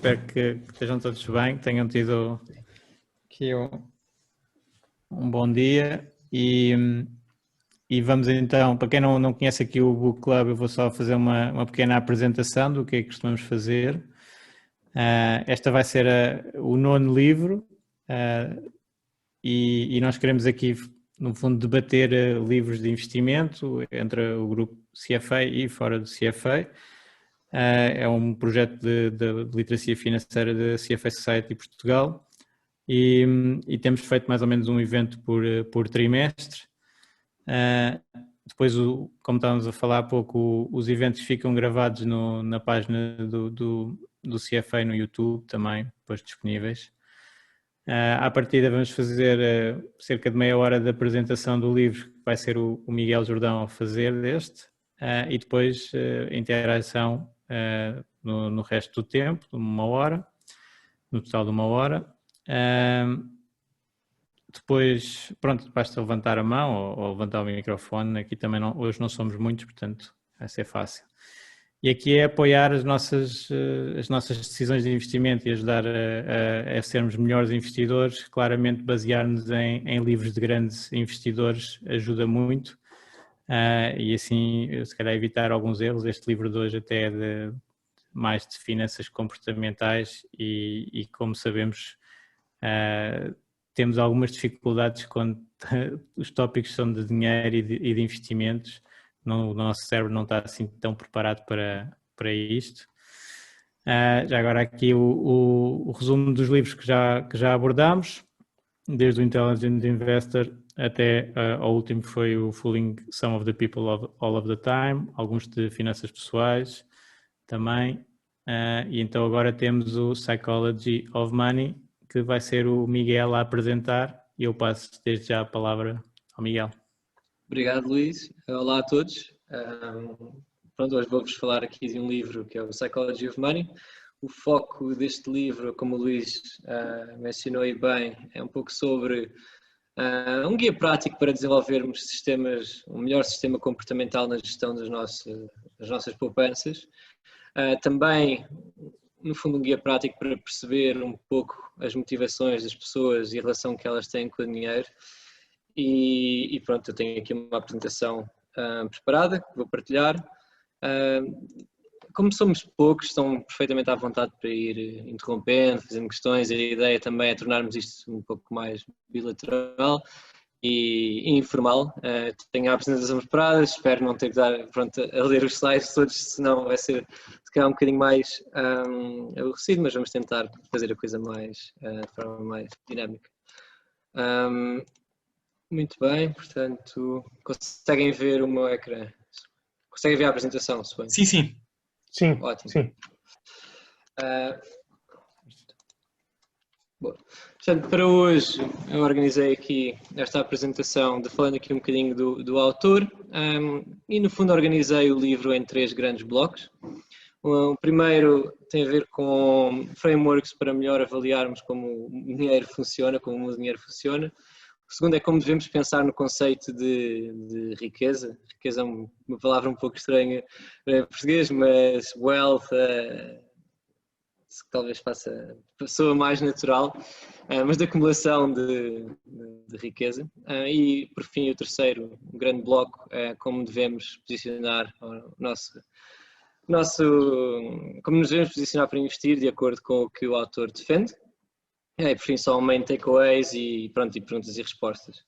espero que estejam todos bem, que tenham tido aqui um bom dia e vamos então, para quem não conhece aqui o Book Club, eu vou só fazer uma pequena apresentação do que é que costumamos fazer. Esta vai ser o 9º livro e nós queremos aqui, no fundo, debater livros de investimento entre o grupo CFA e fora do CFA. É um projeto de literacia financeira da CFA Society Portugal e temos feito mais ou menos um evento por trimestre. Depois, como estávamos a falar há pouco, os eventos ficam gravados na página do CFA no YouTube também, depois disponíveis. À partida vamos fazer cerca de meia hora de apresentação do livro, que vai ser o Miguel Jordão a fazer deste, e depois interação no resto do tempo, de uma hora, no total de uma hora. Depois, pronto, basta levantar a mão ou levantar o microfone. Aqui também hoje não somos muitos, portanto vai ser fácil. E aqui é apoiar as nossas decisões de investimento e ajudar a sermos melhores investidores. Claramente basear-nos em livros de grandes investidores ajuda muito e assim se calhar evitar alguns erros. Este livro de hoje até é mais de finanças comportamentais e como sabemos temos algumas dificuldades quando os tópicos são de dinheiro e de investimentos. O nosso cérebro não está assim tão preparado para isto. Já agora aqui o resumo dos livros que já abordámos, desde o Intelligent Investor até ao último que foi o Fooling Some of the People All of the Time, alguns de finanças pessoais também. E então agora temos o Psychology of Money, que vai ser o Miguel a apresentar, e eu passo desde já a palavra ao Miguel. Obrigado, Luís. Olá a todos. Pronto, hoje vou-vos falar aqui de um livro que é o Psychology of Money. O foco deste livro, como o Luís mencionou aí bem, é um pouco sobre um guia prático para desenvolvermos um melhor sistema comportamental na gestão das nossas poupanças. Também, no fundo, um guia prático para perceber um pouco as motivações das pessoas e a relação que elas têm com o dinheiro. E pronto, eu tenho aqui uma apresentação preparada que vou partilhar. Como somos poucos, estão perfeitamente à vontade para ir interrompendo, fazendo questões. A ideia também é tornarmos isto um pouco mais bilateral e informal. Tenho a apresentação preparada, espero não ter que dar a ler os slides todos, senão vai ser se calhar um bocadinho mais aborrecido, mas vamos tentar fazer a coisa de forma mais dinâmica. Muito bem, portanto, conseguem ver o meu ecrã? Conseguem ver a apresentação, suponho? Sim. Ótimo. Sim. Bom, portanto, para hoje eu organizei aqui esta apresentação falando aqui um bocadinho do autor e no fundo organizei o livro em 3 grandes blocos. O primeiro tem a ver com frameworks para melhor avaliarmos como o dinheiro funciona, como o dinheiro funciona. O segundo é como devemos pensar no conceito de riqueza. Riqueza é uma palavra um pouco estranha em português, mas wealth talvez faça a pessoa mais natural, mas de acumulação de riqueza. E, por fim, o terceiro grande bloco é como devemos posicionar como nos devemos posicionar para investir de acordo com o que o autor defende. E por fim só um main takeaways e perguntas e respostas.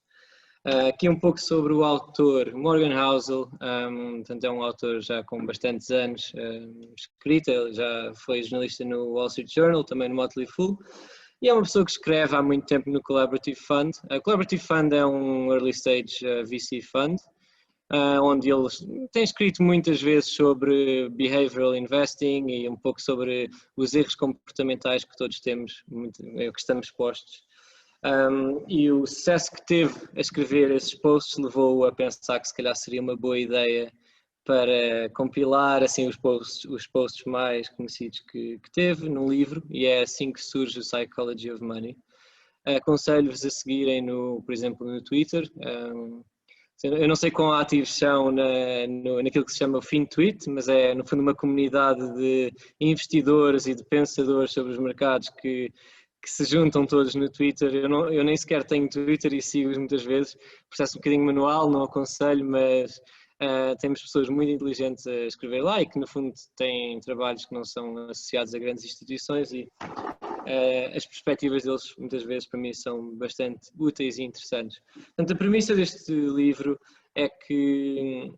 Aqui um pouco sobre o autor, Morgan Housel, portanto é um autor já com bastantes anos escrita, ele já foi jornalista no Wall Street Journal, também no Motley Fool, e é uma pessoa que escreve há muito tempo no Collaborative Fund. A Collaborative Fund é um early stage VC fund, onde ele tem escrito muitas vezes sobre behavioral investing e um pouco sobre os erros comportamentais que todos temos, que estamos expostos. E o sucesso que teve a escrever esses posts levou-o a pensar que se calhar seria uma boa ideia para compilar assim, os posts mais conhecidos que teve num livro, e é assim que surge o Psychology of Money. Aconselho-vos a seguirem, por exemplo, no Twitter. Eu não sei quão ativos são naquilo que se chama o FinTwit, mas é no fundo uma comunidade de investidores e de pensadores sobre os mercados que se juntam todos no Twitter. Eu nem sequer tenho Twitter e sigo-os muitas vezes, processo um bocadinho manual, não aconselho, mas temos pessoas muito inteligentes a escrever lá e que no fundo têm trabalhos que não são associados a grandes instituições e as perspectivas deles muitas vezes para mim são bastante úteis e interessantes. Portanto, a premissa deste livro é que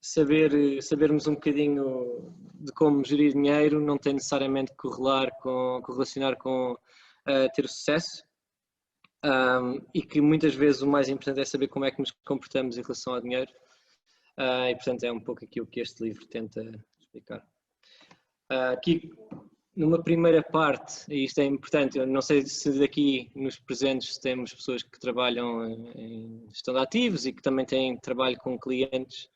sabermos um bocadinho de como gerir dinheiro não tem necessariamente que correlacionar com ter sucesso, e que muitas vezes o mais importante é saber como é que nos comportamos em relação ao dinheiro, e portanto é um pouco aquilo que este livro tenta explicar. Aqui numa primeira parte, e isto é importante, eu não sei se daqui nos presentes temos pessoas que trabalham em gestão de ativos e que também têm trabalho com clientes,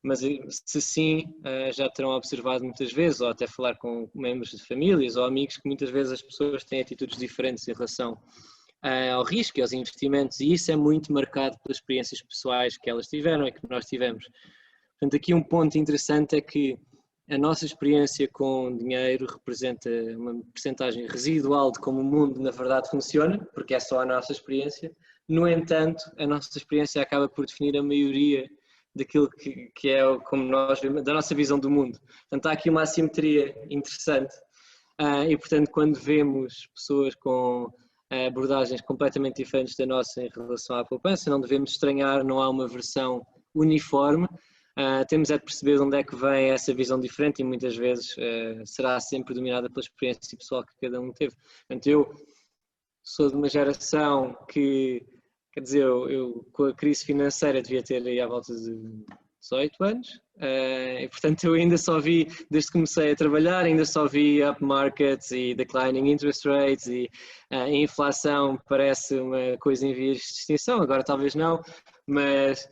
mas se sim, já terão observado muitas vezes, ou até falar com membros de famílias ou amigos, que muitas vezes as pessoas têm atitudes diferentes em relação ao risco e aos investimentos, e isso é muito marcado pelas experiências pessoais que elas tiveram e que nós tivemos. Portanto, aqui um ponto interessante é que a nossa experiência com dinheiro representa uma percentagem residual de como o mundo na verdade funciona, porque é só a nossa experiência. No entanto, a nossa experiência acaba por definir a maioria daquilo que é como nós vemos, da nossa visão do mundo. Portanto, há aqui uma assimetria interessante, e portanto quando vemos pessoas com abordagens completamente diferentes da nossa em relação à poupança, não devemos estranhar, não há uma versão uniforme. Temos é de perceber de onde é que vem essa visão diferente e muitas vezes será sempre dominada pela experiência pessoal que cada um teve. Portanto, eu sou de uma geração que, quer dizer, eu com a crise financeira devia ter aí à volta de 18 anos, e portanto eu ainda só vi, desde que comecei a trabalhar, ainda só vi up markets e declining interest rates e a inflação parece uma coisa em vias de extinção, agora talvez não, mas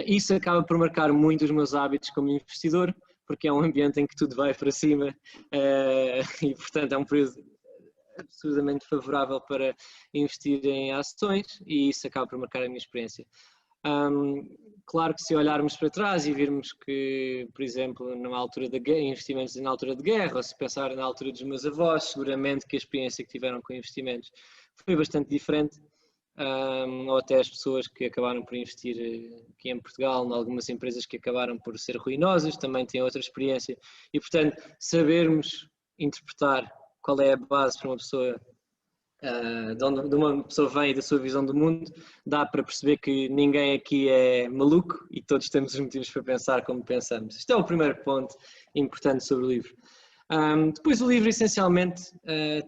isso acaba por marcar muito os meus hábitos como investidor, porque é um ambiente em que tudo vai para cima, e portanto é um período absolutamente favorável para investir em ações e isso acaba por marcar a minha experiência. Claro que se olharmos para trás e virmos que, por exemplo, numa altura de guerra, investimentos na altura de guerra, ou se pensar na altura dos meus avós, seguramente que a experiência que tiveram com investimentos foi bastante diferente. Ou até as pessoas que acabaram por investir aqui em Portugal, em algumas empresas que acabaram por ser ruinosas, também têm outra experiência. E, portanto, sabermos interpretar qual é a base para uma pessoa, de onde uma pessoa vem e da sua visão do mundo, dá para perceber que ninguém aqui é maluco e todos temos os motivos para pensar como pensamos. Este é o primeiro ponto importante sobre o livro. Depois o livro essencialmente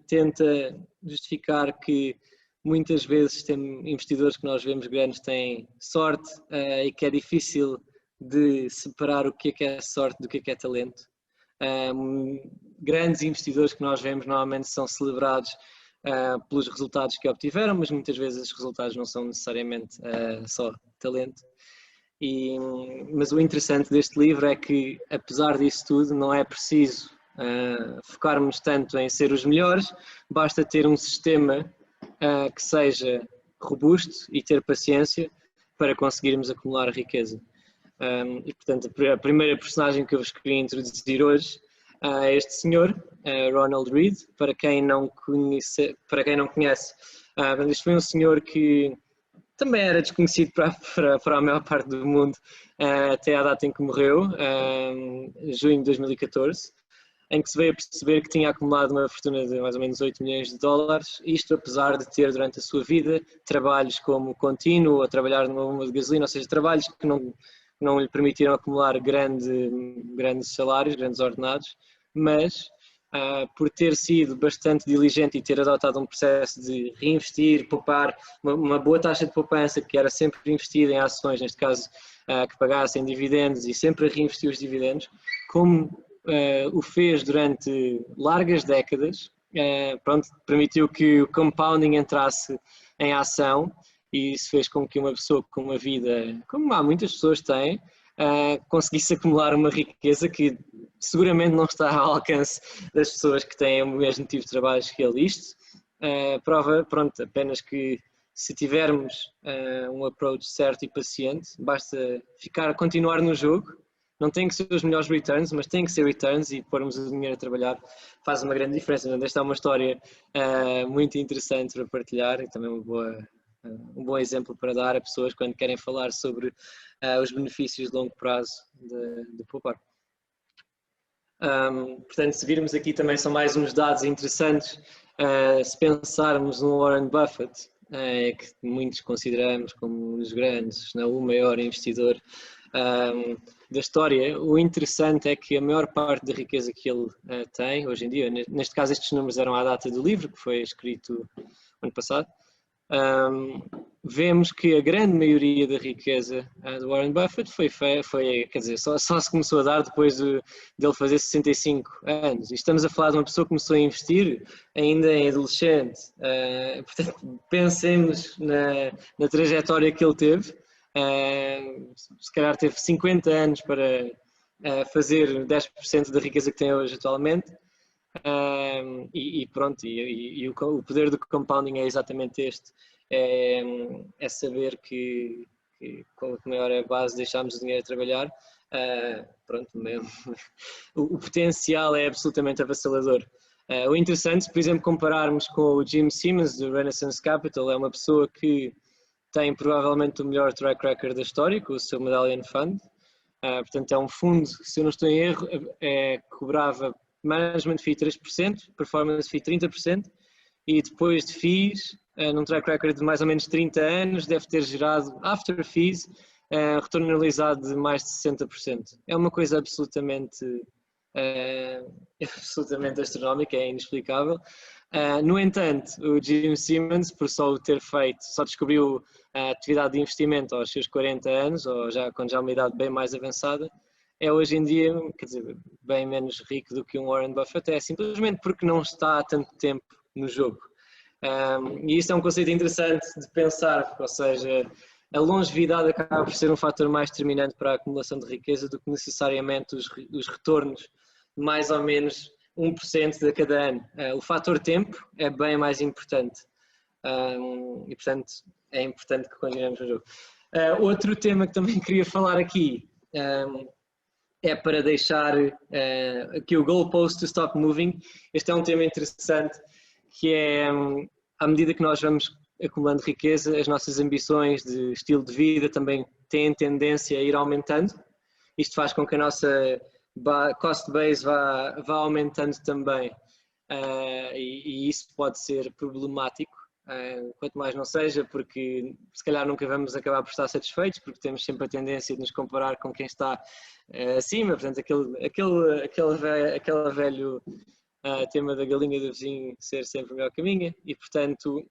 tenta justificar que muitas vezes investidores que nós vemos grandes têm sorte, e que é difícil de separar o que é sorte do que é talento. Grandes investidores que nós vemos normalmente são celebrados pelos resultados que obtiveram, mas muitas vezes os resultados não são necessariamente só talento. Mas o interessante deste livro é que, apesar disso tudo, não é preciso focarmos tanto em ser os melhores, basta ter um sistema que seja robusto e ter paciência para conseguirmos acumular riqueza. E portanto a primeira personagem que eu vos queria introduzir hoje é este senhor, Ronald Read. Para quem não conhece, este foi um senhor que também era desconhecido para a maior parte do mundo, até à data em que morreu, junho de 2014, em que se veio a perceber que tinha acumulado uma fortuna de mais ou menos 8 milhões de dólares, isto apesar de ter durante a sua vida trabalhos como contínuo, ou trabalhar numa bomba de gasolina, ou seja, trabalhos que não lhe permitiram acumular grandes salários, grandes ordenados, mas por ter sido bastante diligente e ter adotado um processo de reinvestir, poupar, uma boa taxa de poupança que era sempre investida em ações, neste caso que pagassem dividendos e sempre a reinvestir os dividendos, como o fez durante largas décadas, permitiu que o compounding entrasse em ação e isso fez com que uma pessoa com uma vida, como há muitas pessoas têm, conseguisse acumular uma riqueza que seguramente não está ao alcance das pessoas que têm o mesmo tipo de trabalhos que ele. Isto prova, apenas que se tivermos um approach certo e paciente, basta continuar no jogo. Não tem que ser os melhores returns, mas tem que ser returns, e pormos o dinheiro a trabalhar faz uma grande diferença. Esta é uma história muito interessante para partilhar, e também um bom exemplo para dar a pessoas quando querem falar sobre os benefícios de longo prazo de poupar. Portanto, se virmos aqui também são mais uns dados interessantes. Se pensarmos no Warren Buffett, que muitos consideramos como um dos grandes, não, o maior investidor da história, o interessante é que a maior parte da riqueza que ele tem hoje em dia, neste caso estes números eram à data do livro, que foi escrito ano passado, vemos que a grande maioria da riqueza do Warren Buffett foi, quer dizer, só se começou a dar depois dele fazer 65 anos. E estamos a falar de uma pessoa que começou a investir ainda em adolescente. Portanto, pensemos na trajetória que ele teve. Se calhar teve 50 anos para fazer 10% da riqueza que tem hoje atualmente. E pronto, o poder do compounding é exatamente este, é saber que quanto maior é a base, deixarmos o dinheiro a trabalhar, pronto, o potencial é absolutamente avassalador. O interessante, por exemplo, compararmos com o Jim Simmons do Renaissance Capital, é uma pessoa que tem provavelmente o melhor track record da história com o seu Medallion Fund. Portanto, é um fundo, se eu não estou em erro, cobrava management fee 3%, performance fee 30%, e depois de fees, num track record de mais ou menos 30 anos, deve ter gerado, after fees, retorno anualizado de mais de 60%. É uma coisa absolutamente astronómica, é inexplicável. No entanto, o Jim Simmons, por só o ter feito, só descobriu a atividade de investimento aos seus 40 anos, ou quando já é uma idade bem mais avançada, é hoje em dia, quer dizer, bem menos rico do que um Warren Buffett, é simplesmente porque não está há tanto tempo no jogo. E isso é um conceito interessante de pensar, ou seja, a longevidade acaba por ser um fator mais determinante para a acumulação de riqueza do que necessariamente os retornos, mais ou menos 1% de cada ano. O fator tempo é bem mais importante, e portanto é importante que continuemos no jogo. Outro tema que também queria falar aqui é para deixar aqui o goalpost to stop moving. Este é um tema interessante, que é, à medida que nós vamos acumulando riqueza, as nossas ambições de estilo de vida também têm tendência a ir aumentando. Isto faz com que a nossa cost base vá aumentando também, e isso pode ser problemático, quanto mais não seja, porque se calhar nunca vamos acabar por estar satisfeitos, porque temos sempre a tendência de nos comparar com quem está acima, portanto aquele velho tema da galinha do vizinho ser sempre melhor que a minha, e portanto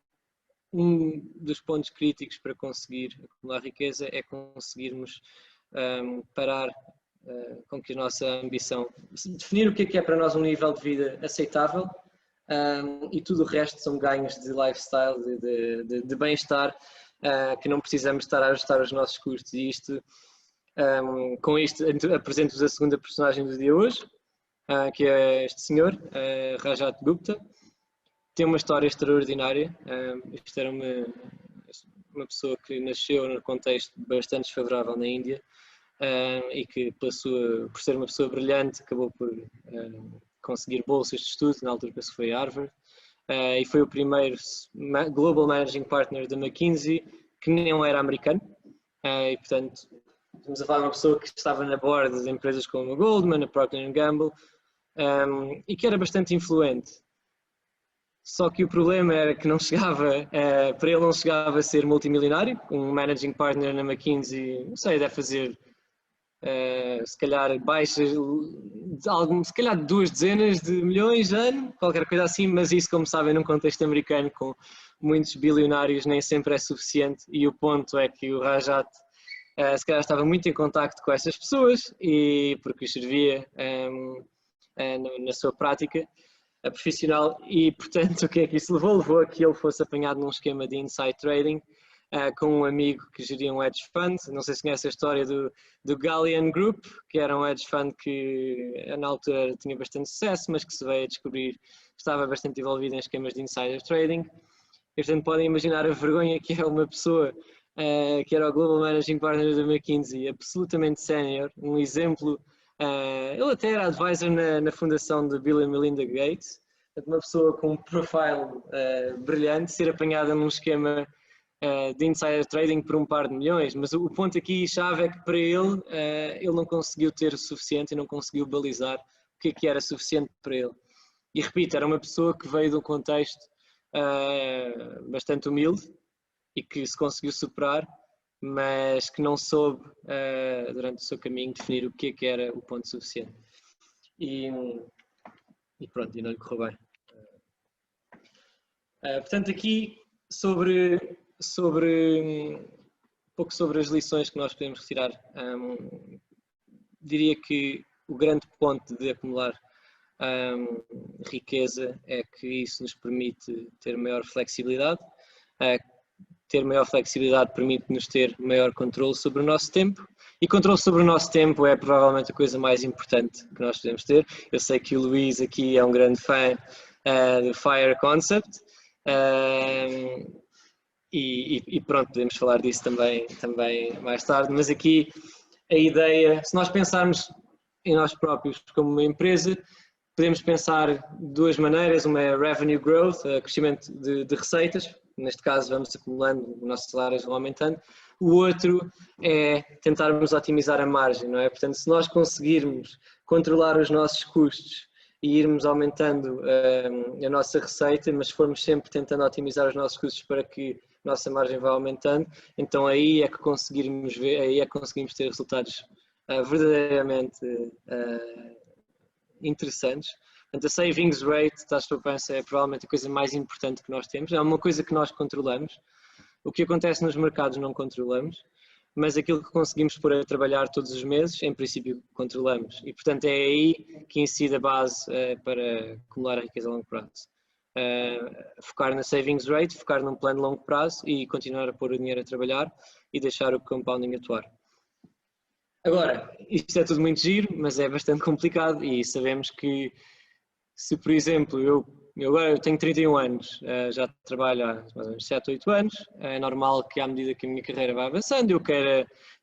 um dos pontos críticos para conseguir acumular riqueza é conseguirmos parar com que a nossa ambição, definir o que é para nós um nível de vida aceitável, e tudo o resto são ganhos de lifestyle, de bem-estar, que não precisamos estar a ajustar os nossos custos. E com isto apresento-vos a segunda personagem do dia hoje, que é este senhor, Rajat Gupta. Tem uma história extraordinária. Isto era uma pessoa que nasceu num contexto bastante desfavorável na Índia, e que por ser uma pessoa brilhante acabou por conseguir bolsas de estudo. Na altura penso que foi Harvard, e foi o primeiro Global Managing Partner da McKinsey, que não era americano, e portanto estamos a falar de uma pessoa que estava na board de empresas como a Goldman, a Procter & Gamble, e que era bastante influente. Só que o problema era que não chegava, para ele não chegava a ser multimilionário. Um managing partner na McKinsey, não sei, deve fazer se calhar baixas, se calhar 2 dezenas de milhões de ano, qualquer coisa assim, mas isso, como sabem, num contexto americano com muitos bilionários nem sempre é suficiente, e o ponto é que o Rajat se calhar estava muito em contacto com essas pessoas, e porque os servia na sua prática profissional, e portanto o que é que isso levou? Levou a que ele fosse apanhado num esquema de inside trading com um amigo que geria um hedge fund. Não sei se conhece a história do Galleon Group, que era um hedge fund que na altura tinha bastante sucesso, mas que se veio a descobrir estava bastante envolvido em esquemas de insider trading. E, portanto, podem imaginar a vergonha que é uma pessoa que era o Global Managing Partner da McKinsey, absolutamente sénior, um exemplo. Ele até era advisor na fundação de Bill e Melinda Gates, uma pessoa com um profile brilhante, ser apanhada num esquema de insider trading por um par de milhões, mas o ponto aqui chave é que para ele, ele não conseguiu ter o suficiente e não conseguiu balizar o que era suficiente para ele. E repito, era uma pessoa que veio de um contexto bastante humilde e que se conseguiu superar, mas que não soube durante o seu caminho definir o que era o ponto suficiente. E pronto, e não lhe correu bem. Portanto, aqui um pouco sobre as lições que nós podemos retirar. Diria que o grande ponto de acumular riqueza é que isso nos permite ter maior flexibilidade. Ter maior flexibilidade permite-nos ter maior controle sobre o nosso tempo, e controle sobre o nosso tempo é provavelmente a coisa mais importante que nós podemos ter. Eu sei que o Luís aqui é um grande fã do FIRE Concept, e pronto, podemos falar disso também mais tarde, mas aqui a ideia, se nós pensarmos em nós próprios como uma empresa, podemos pensar de duas maneiras. Uma é revenue growth, crescimento de receitas, neste caso vamos acumulando, os nossos salários vão aumentando. O outro é tentarmos otimizar a margem, não é? Portanto, se nós conseguirmos controlar os nossos custos e irmos aumentando a nossa receita, mas formos sempre tentando otimizar os nossos custos para que a nossa margem vá aumentando, então aí é que conseguimos ter resultados verdadeiramente interessantes. Portanto, a savings rate, taxa de poupança, é provavelmente a coisa mais importante que nós temos. É uma coisa que nós controlamos. O que acontece nos mercados não controlamos, mas aquilo que conseguimos pôr a trabalhar todos os meses, em princípio, controlamos. E, portanto, é aí que incide a base para acumular a riqueza a longo prazo. Focar na savings rate, focar num plano de longo prazo e continuar a pôr o dinheiro a trabalhar e deixar o compounding atuar. Agora, isto é tudo muito giro, mas é bastante complicado, e sabemos que se, por exemplo, eu tenho 31 anos, já trabalho há mais ou menos 7 ou 8 anos, é normal que à medida que a minha carreira vai avançando eu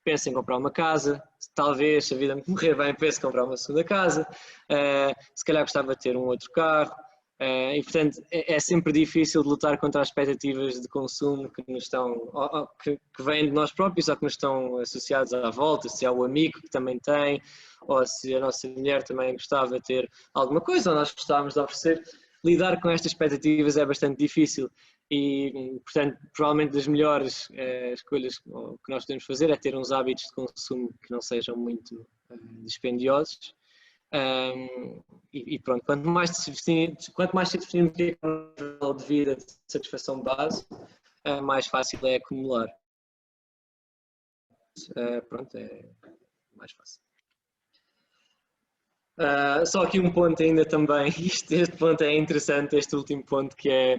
pense em comprar uma casa, talvez, se a vida me morrer bem, pense em comprar uma segunda casa, se calhar gostava de ter um outro carro, e portanto é sempre difícil de lutar contra as expectativas de consumo que nos estão, que vêm de nós próprios ou que nos estão associados à volta, se há o amigo que também tem, ou se a nossa mulher também gostava de ter alguma coisa, ou nós gostávamos de oferecer. Lidar com estas expectativas é bastante difícil e, portanto, provavelmente das melhores escolhas que nós podemos fazer é ter uns hábitos de consumo que não sejam muito dispendiosos. E pronto, quanto mais se definir o que é um nível de vida de satisfação base, mais fácil é acumular. Pronto, é mais fácil. Só aqui um ponto ainda também, este ponto é interessante, este último ponto que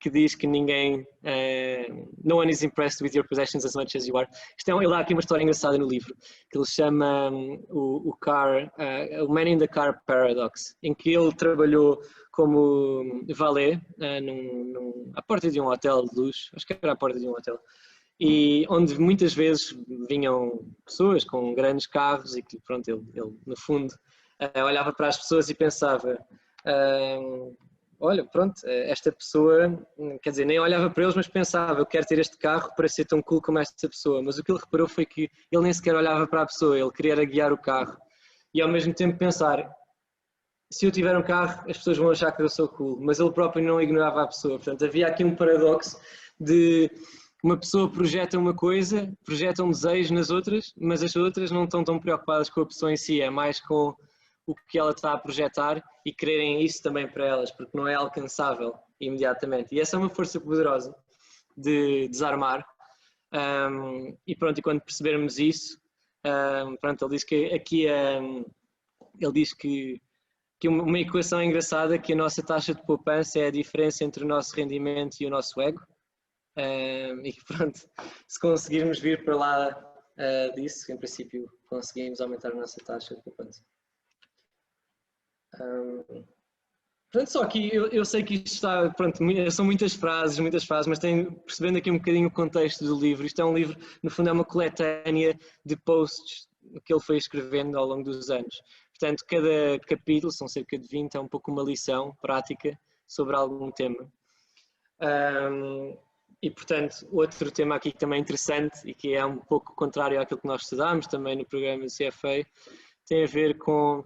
diz que ninguém, no one is impressed with your possessions as much as you are. Ele dá aqui uma história engraçada no livro, que ele chama o Man in the Car Paradox, em que ele trabalhou como valet à porta de um hotel de luxo, acho que era à porta de um hotel, e onde muitas vezes vinham pessoas com grandes carros e que, pronto, ele no fundo olhava para as pessoas e pensava, olha, pronto, esta pessoa, quer dizer, nem olhava para eles, mas pensava, eu quero ter este carro para ser tão cool como esta pessoa. Mas o que ele reparou foi que ele nem sequer olhava para a pessoa, ele queria guiar o carro. E ao mesmo tempo pensar, se eu tiver um carro, as pessoas vão achar que eu sou cool. Mas ele próprio não ignorava a pessoa. Portanto, havia aqui um paradoxo de uma pessoa projeta uma coisa, projeta um desejo nas outras, mas as outras não estão tão preocupadas com a pessoa em si, é mais com o que ela está a projetar e quererem isso também para elas, porque não é alcançável imediatamente. E essa é uma força poderosa de desarmar. E pronto, e quando percebermos isso, pronto, ele diz que aqui ele diz que uma equação engraçada, que a nossa taxa de poupança é a diferença entre o nosso rendimento e o nosso ego. E que pronto, se conseguirmos vir para lá disso, em princípio conseguimos aumentar a nossa taxa de poupança. Pronto, só que eu sei que isto está, pronto, são muitas frases, mas percebendo aqui um bocadinho o contexto do livro, isto é um livro, no fundo é uma coletânea de posts que ele foi escrevendo ao longo dos anos. Portanto, cada capítulo, são cerca de 20, é um pouco uma lição prática sobre algum tema. E, portanto, outro tema aqui que também é interessante e que é um pouco contrário àquilo que nós estudámos também no programa do CFA, tem a ver com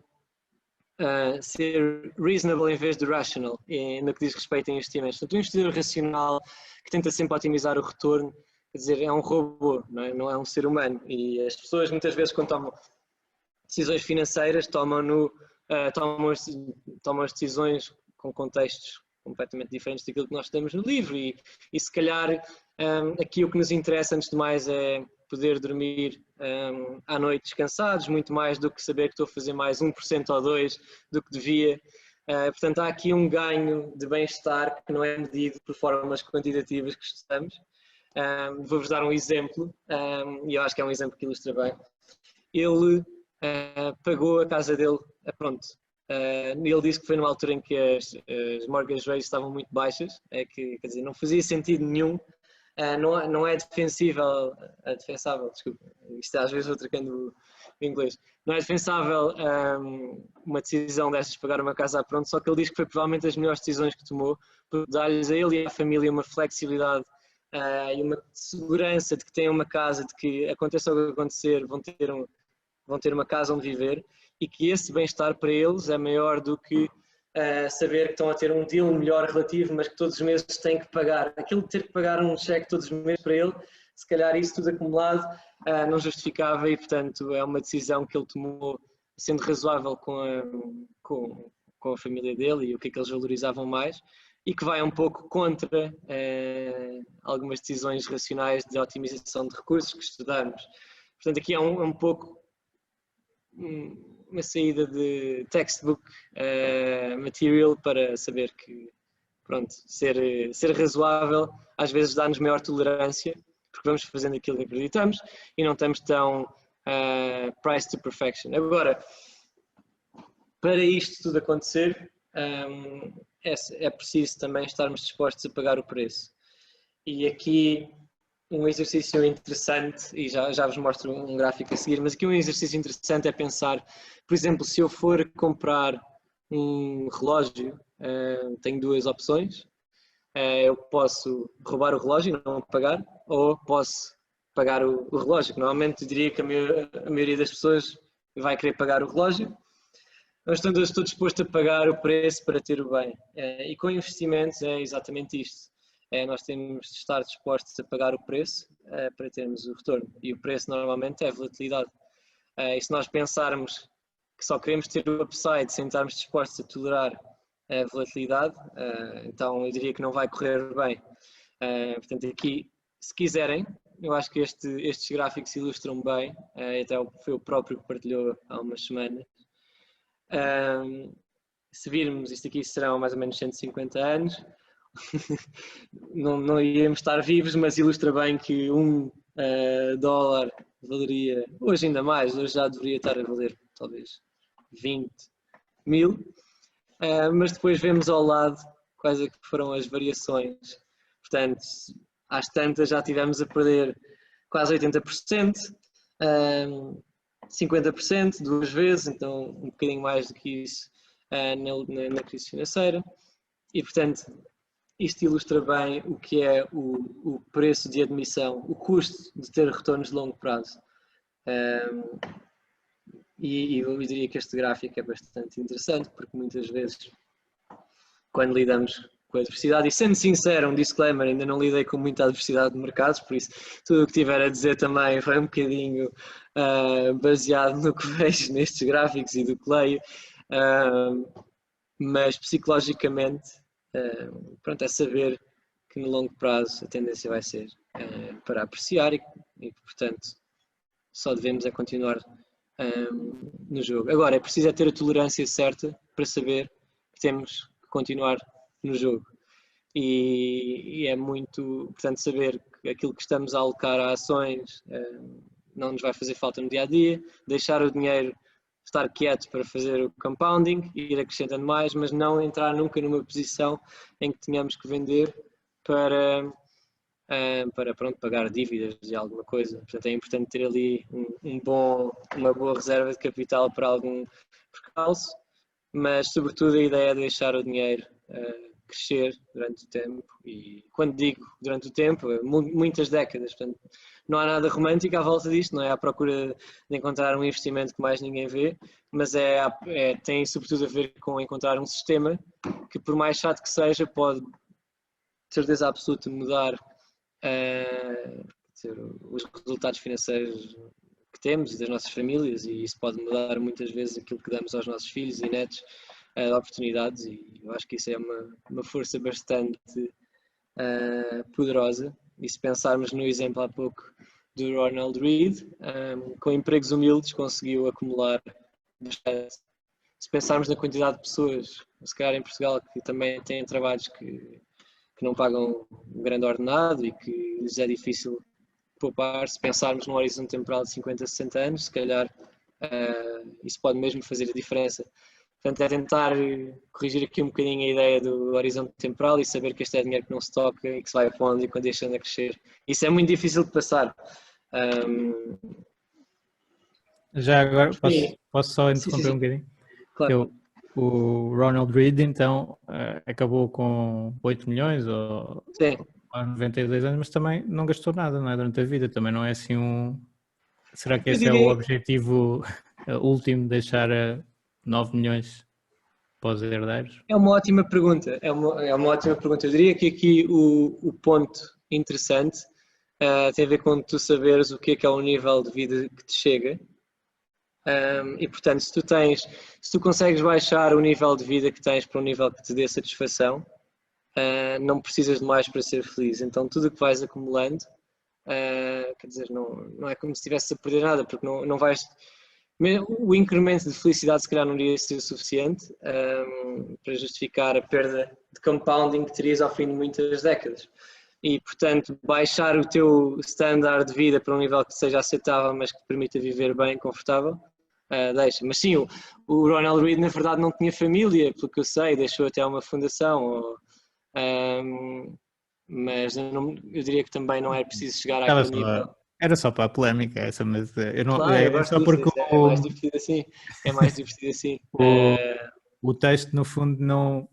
ser reasonable em vez de rational, no que diz respeito a investimentos. Portanto, um investidor racional que tenta sempre otimizar o retorno, quer dizer, é um robô, não é um ser humano. E as pessoas muitas vezes quando tomam decisões financeiras tomam as decisões com contextos completamente diferentes daquilo que nós temos no livro e se calhar aqui o que nos interessa antes de mais é poder dormir à noite descansados, muito mais do que saber que estou a fazer mais 1% ou 2% do que devia. Portanto, há aqui um ganho de bem-estar que não é medido por formas quantitativas que estudamos. Vou-vos dar um exemplo, e eu acho que é um exemplo que ilustra bem. Ele pagou a casa dele, pronto. Ele disse que foi numa altura em que as mortgage rates estavam muito baixas, quer dizer, não fazia sentido nenhum. Não é defensável, desculpa, isto às vezes vou trocando o inglês, não é defensável uma decisão destas de pagar uma casa a pronto, só que ele diz que foi provavelmente as melhores decisões que tomou, por dar-lhes a ele e à família uma flexibilidade e uma segurança de que têm uma casa, de que aconteça o que acontecer, vão ter uma casa onde viver e que esse bem-estar para eles é maior do que saber que estão a ter um deal melhor relativo, mas que todos os meses têm que pagar. Aquilo de ter que pagar um cheque todos os meses para ele, se calhar isso tudo acumulado não justificava e, portanto, é uma decisão que ele tomou sendo razoável com a família dele e o que é que eles valorizavam mais e que vai um pouco contra algumas decisões racionais de otimização de recursos que estudamos. Portanto, aqui é um pouco uma saída de textbook material para saber que, pronto, ser razoável às vezes dá-nos maior tolerância, porque vamos fazendo aquilo que acreditamos e não estamos tão price to perfection. Agora, para isto tudo acontecer, é preciso também estarmos dispostos a pagar o preço. E aqui um exercício interessante, e já vos mostro um gráfico a seguir, mas aqui um exercício interessante é pensar, por exemplo, se eu for comprar um relógio, tenho duas opções. Eu posso roubar o relógio e não pagar, ou posso pagar o relógio, que normalmente eu diria que a maioria das pessoas vai querer pagar o relógio, mas eu estou disposto a pagar o preço para ter o bem. E com investimentos é exatamente isto. Nós temos de estar dispostos a pagar o preço para termos o retorno. E o preço normalmente é a volatilidade. E se nós pensarmos que só queremos ter o upside sem estarmos dispostos a tolerar a volatilidade, então eu diria que não vai correr bem. Portanto, aqui, se quiserem, eu acho que estes gráficos ilustram bem, até foi o próprio que partilhou há umas semanas. Se virmos, isto aqui serão mais ou menos 150 anos. Não iríamos estar vivos, mas ilustra bem que $1 valeria, hoje ainda mais, hoje já deveria estar a valer talvez 20 mil, mas depois vemos ao lado quais é que foram as variações. Portanto, às tantas já tivemos a perder quase 80%, 50% duas vezes, então um bocadinho mais do que isso na crise financeira. E, portanto, isto ilustra bem o que é o preço de admissão, o custo de ter retornos de longo prazo. E eu diria que este gráfico é bastante interessante, porque muitas vezes, quando lidamos com a adversidade, e sendo sincero, um disclaimer, ainda não lidei com muita adversidade de mercados, por isso tudo o que tiver a dizer também foi um bocadinho baseado no que vejo nestes gráficos e do que leio, mas psicologicamente, pronto, é saber que no longo prazo a tendência vai ser para apreciar e portanto só devemos é continuar no jogo. Agora é preciso ter a tolerância certa para saber que temos que continuar no jogo e é muito portanto saber que aquilo que estamos a alocar a ações não nos vai fazer falta no dia a dia, deixar o dinheiro estar quieto para fazer o compounding, ir acrescentando mais, mas não entrar nunca numa posição em que tenhamos que vender para pronto, pagar dívidas de alguma coisa. Portanto, é importante ter ali uma boa reserva de capital para algum percalço, mas sobretudo a ideia é deixar o dinheiro crescer durante o tempo, e quando digo durante o tempo, muitas décadas. Portanto, não há nada romântico à volta disto, não é à procura de encontrar um investimento que mais ninguém vê, mas tem sobretudo a ver com encontrar um sistema que, por mais chato que seja, pode, de certeza absoluta, mudar os resultados financeiros que temos e das nossas famílias, e isso pode mudar muitas vezes aquilo que damos aos nossos filhos e netos de oportunidades, e eu acho que isso é uma força bastante poderosa. E se pensarmos no exemplo há pouco do Ronald Reid, com empregos humildes conseguiu acumular bastante. Se pensarmos na quantidade de pessoas, se calhar em Portugal, que também têm trabalhos que não pagam um grande ordenado e que lhes é difícil poupar, se pensarmos num horizonte temporal de 50, 60 anos, se calhar isso pode mesmo fazer a diferença. Portanto, é tentar corrigir aqui um bocadinho a ideia do horizonte temporal e saber que este é dinheiro que não se toca e que se vai pondo e quando deixando a crescer. Isso é muito difícil de passar. Já agora, posso só interromper sim. um bocadinho? Claro. O Ronald Reid, então, acabou com 8 milhões ou 92 anos, mas também não gastou nada, não é? Durante a vida, também não é assim um... Será que esse é o objetivo último, deixar 9 milhões para os herdeiros? É uma ótima pergunta, é uma ótima pergunta. Eu diria que aqui o ponto interessante tem a ver com tu saberes o que é o nível de vida que te chega. E portanto, se tu consegues baixar o nível de vida que tens para um nível que te dê satisfação, não precisas de mais para ser feliz. Então tudo o que vais acumulando, quer dizer, não é como se estivesse a perder nada, porque não vais... O incremento de felicidade se calhar não iria ser suficiente para justificar a perda de compounding que terias ao fim de muitas décadas. E, portanto, baixar o teu standard de vida para um nível que seja aceitável, mas que te permita viver bem, confortável, deixa. Mas sim, o Ronald Reid, na verdade, não tinha família, pelo que eu sei, deixou até uma fundação. Mas eu diria que também não é preciso chegar àquele nível. Era só para a polémica essa, mas eu não... Claro, eu gosto só disso, porque é mais divertido assim. É mais divertido assim. O texto, no fundo,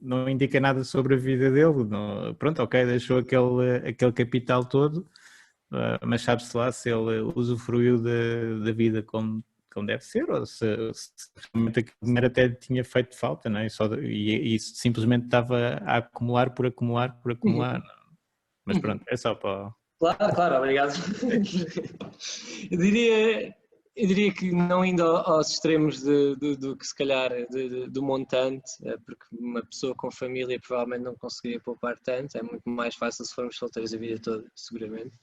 não indica nada sobre a vida dele. Pronto, ok, deixou aquele capital todo, mas sabe-se lá se ele usufruiu da vida como deve ser, ou se realmente aquele dinheiro até tinha feito falta, não é? E simplesmente estava a acumular por acumular por acumular. Mas pronto, é só para... Claro, obrigado. Eu diria que não indo aos extremos do que se calhar do montante, porque uma pessoa com família provavelmente não conseguiria poupar tanto, é muito mais fácil se formos solteiros a vida toda, seguramente.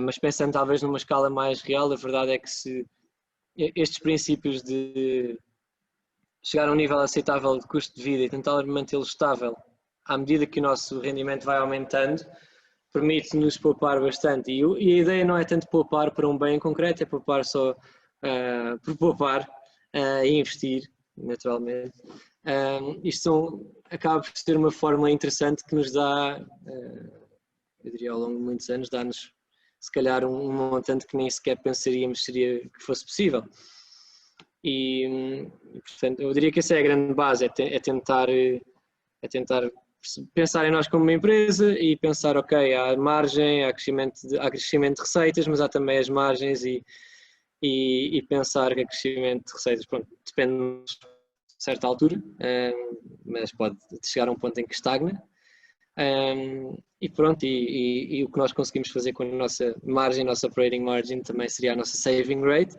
Mas pensando talvez numa escala mais real, a verdade é que se estes princípios de chegar a um nível aceitável de custo de vida e tentar mantê-lo estável à medida que o nosso rendimento vai aumentando, permite-nos poupar bastante. E a ideia não é tanto poupar para um bem em concreto, é poupar só por poupar e investir, naturalmente. Isto acaba por ser uma fórmula interessante que nos dá, eu diria ao longo de muitos anos, dá-nos se calhar um montante que nem sequer pensaríamos que fosse possível. E portanto, eu diria que essa é a grande base, é tentar pensar em nós como uma empresa e pensar, ok, há margem, há crescimento de receitas, mas há também as margens e pensar que há crescimento de receitas, pronto, depende de certa altura, mas pode chegar a um ponto em que estagna. E pronto, e o que nós conseguimos fazer com a nossa margem, a nossa operating margin, também seria a nossa saving rate.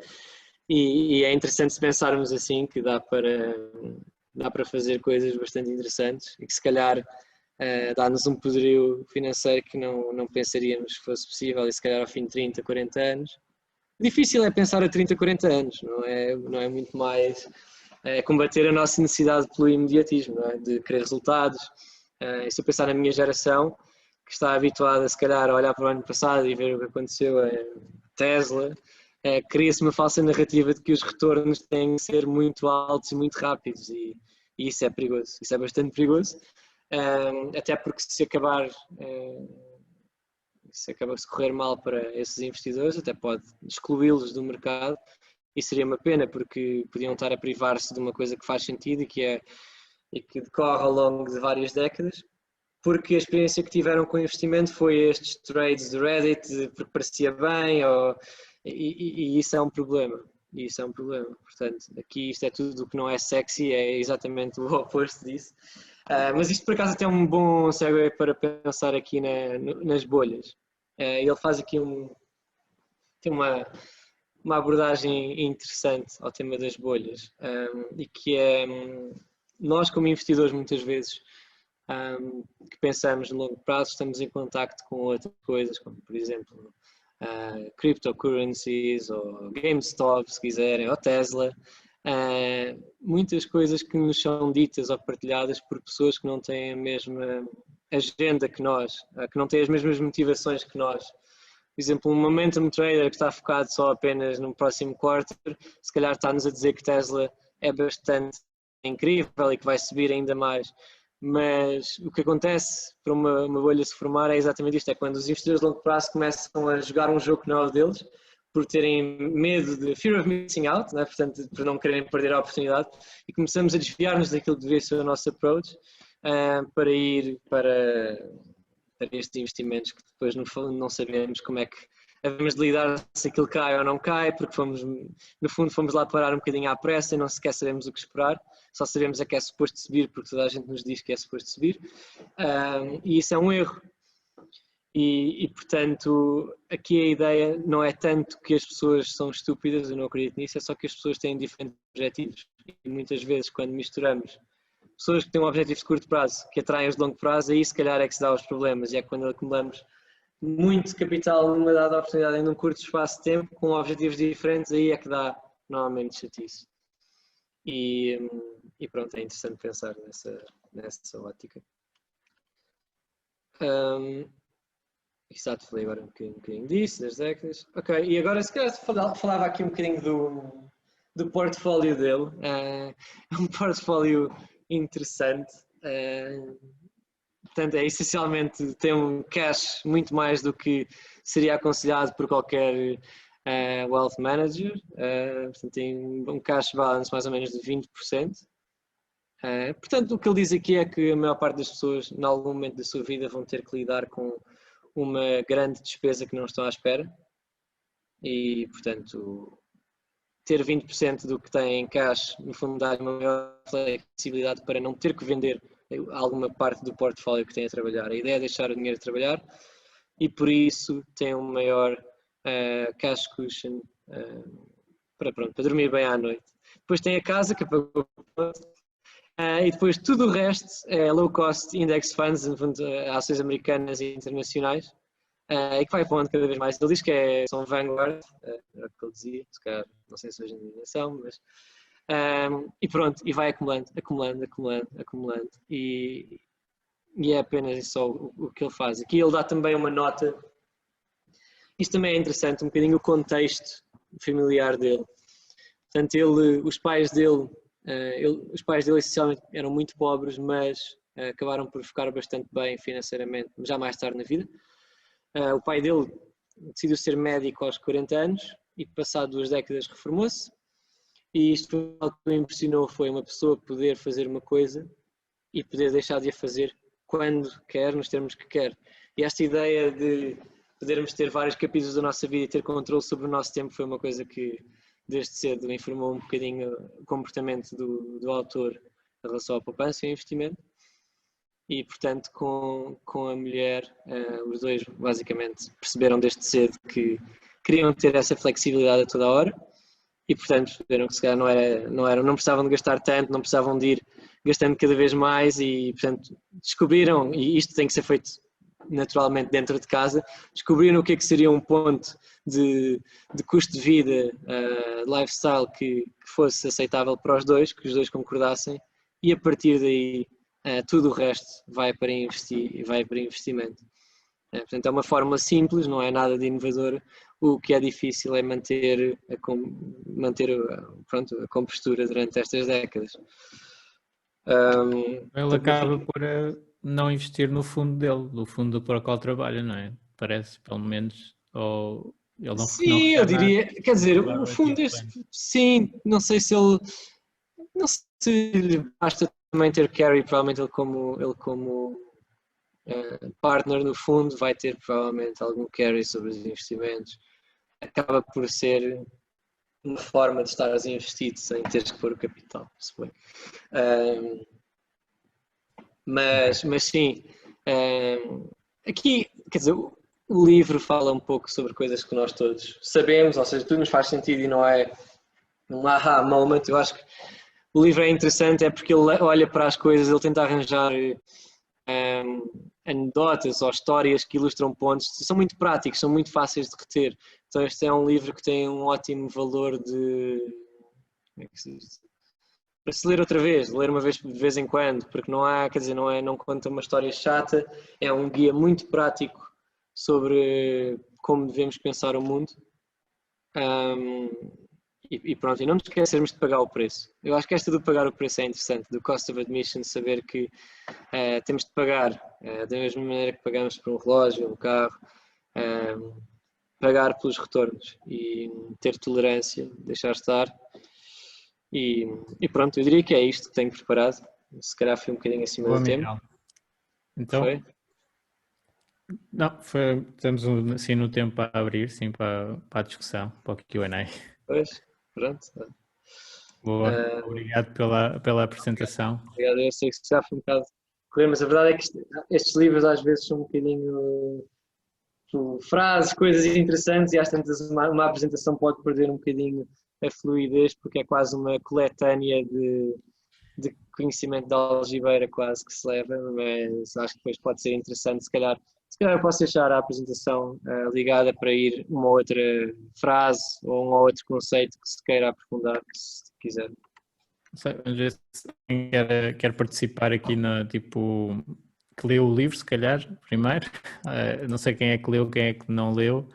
E é interessante se pensarmos assim, que dá para fazer coisas bastante interessantes e que se calhar dá-nos um poderio financeiro que não pensaríamos que fosse possível, e se calhar ao fim de 30, 40 anos. Difícil é pensar a 30, 40 anos, não é muito mais combater a nossa necessidade pelo imediatismo, não é? De querer resultados. E se eu pensar na minha geração, que está habituada se calhar a olhar para o ano passado e ver o que aconteceu a Tesla, cria-se uma falsa narrativa de que os retornos têm que ser muito altos e muito rápidos e isso é perigoso, isso é bastante perigoso, até porque se correr mal para esses investidores, até pode excluí-los do mercado e seria uma pena porque podiam estar a privar-se de uma coisa que faz sentido e que decorre ao longo de várias décadas, porque a experiência que tiveram com o investimento foi estes trades de Reddit, porque parecia bem, e isso é um problema. Isso é um problema. Portanto, aqui isto é tudo o que não é sexy, é exatamente o oposto disso. Mas isto por acaso até é um bom segue para pensar aqui nas bolhas. Ele faz aqui tem uma abordagem interessante ao tema das bolhas, e que é, nós como investidores muitas vezes que pensamos no longo prazo, estamos em contacto com outras coisas, como por exemplo cryptocurrencies ou GameStop, se quiserem, ou Tesla, muitas coisas que nos são ditas ou partilhadas por pessoas que não têm a mesma agenda que nós, que não têm as mesmas motivações que nós. Por exemplo, um momentum trader que está focado só apenas no próximo quarter, se calhar está-nos a dizer que Tesla é bastante incrível e que vai subir ainda mais. Mas o que acontece para uma bolha se formar é exatamente isto, é quando os investidores de longo prazo começam a jogar um jogo que não é o deles, por terem medo de fear of missing out, né? Portanto, por não quererem perder a oportunidade, e começamos a desviar-nos daquilo que devia ser o nosso approach para ir para estes investimentos que depois no fundo não sabemos como é que havemos de lidar se aquilo cai ou não cai, porque no fundo fomos lá parar um bocadinho à pressa e não sequer sabemos o que esperar, só sabemos é que é suposto subir porque toda a gente nos diz que é suposto subir, e isso é um erro. E portanto, aqui a ideia não é tanto que as pessoas são estúpidas, eu não acredito nisso, é só que as pessoas têm diferentes objetivos e muitas vezes quando misturamos pessoas que têm um objetivo de curto prazo que atraem os de longo prazo, aí se calhar é que se dá os problemas e é quando acumulamos muito capital numa dada oportunidade em um curto espaço de tempo com objetivos diferentes, aí é que dá normalmente chatice. E pronto, é interessante pensar nessa ótica. Exato, falei agora um bocadinho disso, das décadas. Ok, e agora se calhar falava aqui um bocadinho do portfólio dele. É um portfólio interessante. Portanto, essencialmente tem um cash muito mais do que seria aconselhado por qualquer wealth manager. Portanto, tem um cash balance mais ou menos de 20%. Portanto, o que ele diz aqui é que a maior parte das pessoas, em algum momento da sua vida, vão ter que lidar com uma grande despesa que não estão à espera e, portanto, ter 20% do que tem em cash, no fundo, dá uma maior flexibilidade para não ter que vender alguma parte do portfólio que tem a trabalhar. A ideia é deixar o dinheiro trabalhar e, por isso, tem um maior cash cushion para dormir bem à noite. Depois tem a casa, que pagou e depois tudo o resto é low cost index funds, no fundo, ações americanas e internacionais, e que vai pondo cada vez mais. Ele diz que são vanguard, era o que ele dizia, se calhar, não sei se hoje em dia são, mas e pronto, e vai acumulando e é apenas só o que ele faz. Aqui ele dá também uma nota, isto também é interessante, um bocadinho o contexto familiar dele. Portanto, os pais dele essencialmente eram muito pobres, mas acabaram por ficar bastante bem financeiramente, já mais tarde na vida. O pai dele decidiu ser médico aos 40 anos e passado 2 décadas reformou-se. E isto que me impressionou foi uma pessoa poder fazer uma coisa e poder deixar de a fazer quando quer, nos termos que quer. E esta ideia de podermos ter vários capítulos da nossa vida e ter controle sobre o nosso tempo foi uma coisa que desde cedo informou um bocadinho o comportamento do autor em relação à poupança e ao investimento. E, portanto, com a mulher, os dois basicamente perceberam desde cedo que queriam ter essa flexibilidade a toda a hora e, portanto, perceberam que se calhar não precisavam de gastar tanto, não precisavam de ir gastando cada vez mais e, portanto, descobriram, e isto tem que ser feito naturalmente dentro de casa, descobriram o que seria um ponto de custo de vida, lifestyle que fosse aceitável para os dois, que os dois concordassem e a partir daí tudo o resto vai para investimento. Portanto, é uma fórmula simples, não é nada de inovador, o que é difícil é manter pronto, a compostura durante estas décadas. Ele acaba por não investir no fundo dele, no fundo para o qual trabalha, não é? Parece, pelo menos, ou ele não Sim, eu recebe nada. diria, quer dizer, o fundo sim, não sei se ele, não sei se lhe basta também ter carry, provavelmente ele como partner no fundo vai ter provavelmente algum carry sobre os investimentos. Acaba por ser uma forma de estares investido sem teres que pôr o capital, se foi. Mas sim, aqui, quer dizer, o livro fala um pouco sobre coisas que nós todos sabemos, ou seja, tudo nos faz sentido e não é um aha moment. Eu acho que o livro é interessante é porque ele olha para as coisas, ele tenta arranjar anedotas ou histórias que ilustram pontos, são muito práticos, são muito fáceis de reter. Então este é um livro que tem um ótimo valor de... Como é que se diz? Para se ler outra vez, ler uma vez de vez em quando, porque não há, quer dizer, não conta uma história chata, é um guia muito prático sobre como devemos pensar o mundo. E pronto, e não nos esquecermos de pagar o preço. Eu acho que esta do pagar o preço é interessante, do cost of admission, saber que temos de pagar da mesma maneira que pagamos por um relógio, um carro, pagar pelos retornos e ter tolerância, deixar estar. E pronto, eu diria que é isto que tenho preparado. Se calhar fui um bocadinho acima do tempo. Então, foi? Não, estamos assim no tempo para abrir, sim, para a discussão, para o Q&A. Pois, pronto. Boa, obrigado pela apresentação. Obrigado, eu sei que já foi um bocado correr, mas a verdade é que estes livros às vezes são um bocadinho frases, coisas interessantes e às tantas uma apresentação pode perder um bocadinho a fluidez porque é quase uma coletânea de conhecimento da algibeira quase que se leva, mas acho que depois pode ser interessante, se calhar eu posso deixar a apresentação ligada para ir uma outra frase ou um ou outro conceito que se queira aprofundar, se quiser. Às vezes quem quer participar aqui tipo, que leu o livro, se calhar, primeiro. Não sei quem é que leu, quem é que não leu.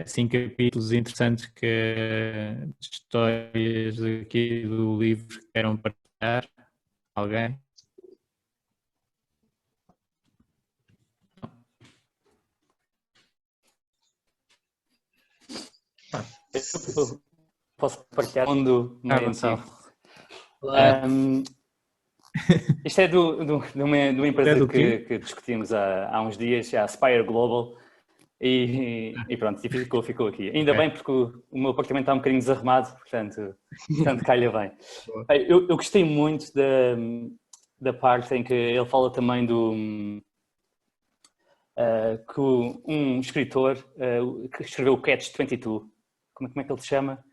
5 capítulos interessantes de histórias aqui do livro que queiram partilhar. Alguém? Eu posso partilhar mundo Gonçalo. Isto é de uma empresa que discutimos há uns dias, a Aspire Global, e pronto, e ficou aqui. Ainda bem porque o meu apartamento está um bocadinho desarrumado, portanto calha bem. Eu gostei muito da parte em que ele fala também que um escritor que escreveu o Catch-22, como é que ele se chama?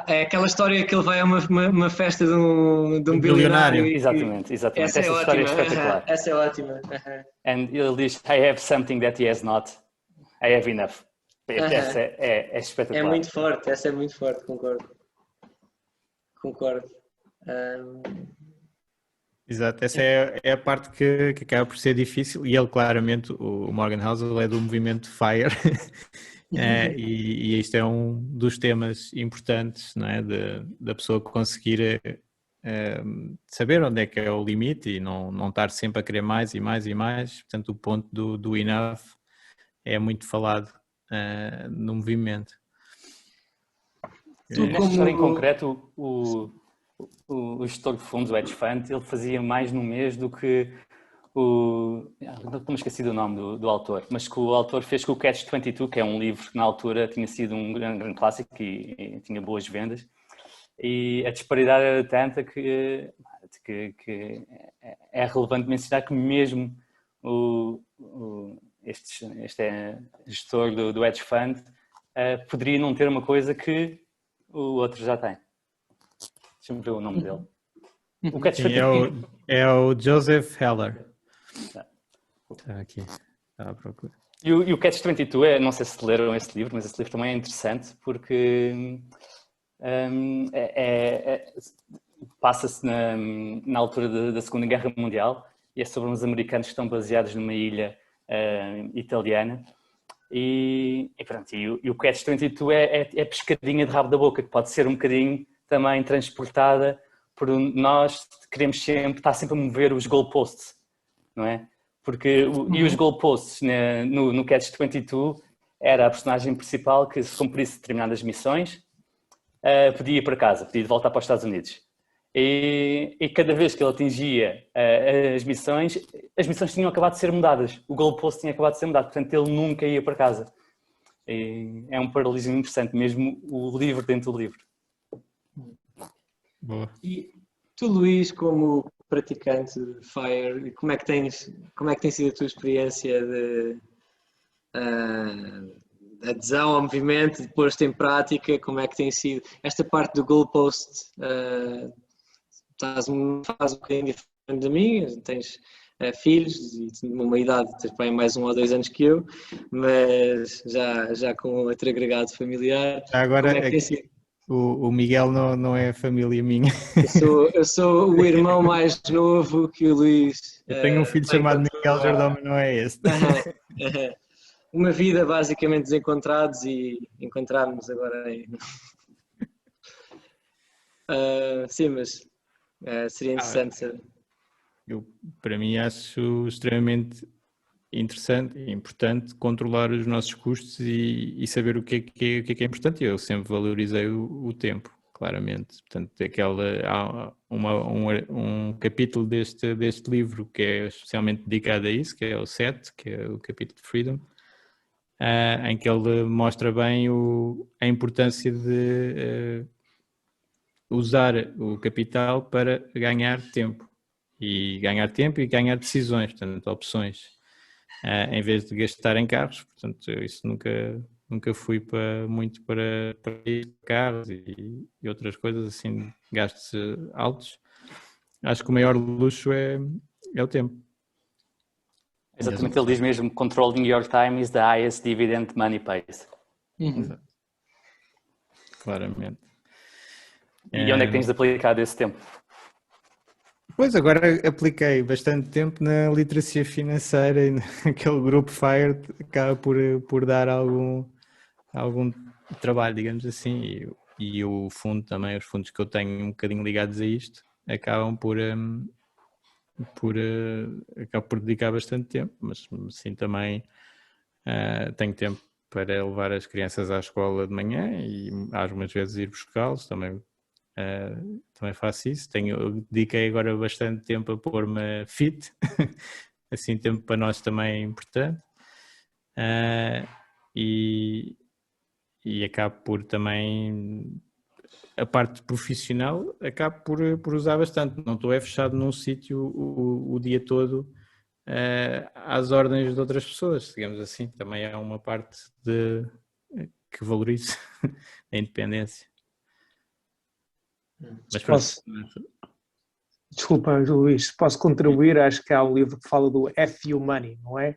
É aquela história que ele vai a uma festa de um bilionário. Exatamente. Essa é ótima. Essa é ótima. And ele diz, I have something that he has not. I have enough. Essa é espetacular. É muito forte, essa é muito forte, concordo. Exato, essa é a parte que acaba por ser difícil e ele claramente, o Morgan Housel é do movimento FIRE e isto é um dos temas importantes, não é? Da pessoa conseguir saber onde é que é o limite e não estar sempre a querer mais e mais e mais. Portanto, o ponto do enough é muito falado no movimento. Nesta história em concreto, o gestor de fundos, o hedge fund, ele fazia mais no mês do que não me esqueci do nome do autor, mas que o autor fez com o Catch-22, que é um livro que na altura tinha sido um grande clássico e tinha boas vendas, e a disparidade era tanta que é relevante mencionar que mesmo este gestor do hedge fund poderia não ter uma coisa que o outro já tem. Deixa-me ver o nome dele. O Catch-22 é o Joseph Heller. Está aqui, está à procura. E o Catch-22, não sei se leram esse livro, mas esse livro também é interessante porque passa-se na altura da Segunda Guerra Mundial e é sobre uns americanos que estão baseados numa ilha italiana E pronto, e o Catch-22 é pescadinha de rabo da boca, que pode ser um bocadinho também transportada por nós queremos estar sempre a mover os goalposts, não é? Porque e os goalposts no Catch-22 era a personagem principal que, se cumprisse determinadas missões, podia ir para casa, podia voltar para os Estados Unidos. E cada vez que ele atingia as missões tinham acabado de ser mudadas. O goalpost tinha acabado de ser mudado, portanto ele nunca ia para casa. E é um paralelismo interessante, mesmo o livro dentro do livro. Boa. E tu, Luís, como praticante de Fire, como é que tem sido a tua experiência de adesão ao movimento, de pôr-te em prática? Como é que tem sido esta parte do goalpost? Faz um bocadinho diferente de mim, tens filhos e uma idade, tens bem mais 1 ou 2 anos que eu, mas já com outro agregado familiar. Agora, como é que tem sido? O Miguel não é família minha. Eu sou o irmão mais novo que o Luís. Eu tenho um filho chamado Miguel Jordão, mas não é esse. Uma vida basicamente desencontrados e encontrarmos agora aí. Sim, mas seria interessante saber. Para mim acho extremamente interessante e importante controlar os nossos custos e saber o que é importante. Eu sempre valorizei o tempo, claramente. Portanto, há um capítulo deste livro que é especialmente dedicado a isso, que é o 7, que é o capítulo de Freedom, em que ele mostra bem a importância de usar o capital para ganhar tempo e ganhar decisões, portanto, opções, em vez de gastar em carros. Portanto, isso nunca fui muito para ir carros e outras coisas assim, gastos altos. Acho que o maior luxo é o tempo. Exatamente, ele diz mesmo: controlling your time is the highest dividend money pays. Exato. Claramente. E onde é que tens de aplicar esse tempo? Pois, agora apliquei bastante tempo na literacia financeira e naquele grupo FIRE acaba por dar algum trabalho, digamos assim, e o fundo também, os fundos que eu tenho um bocadinho ligados a isto, acabam por dedicar bastante tempo, mas sim também tenho tempo para levar as crianças à escola de manhã e algumas vezes ir buscá-los, também faço isso. Dediquei agora bastante tempo a pôr-me fit, assim tempo para nós também é importante, e acabo por também a parte profissional, acabo por usar bastante. Não estou fechado num sítio o dia todo às ordens de outras pessoas, digamos assim. Também é uma parte que valorizo a independência. Mas Desculpa, Luís, posso contribuir? Acho que há um livro que fala do FU Money, não é?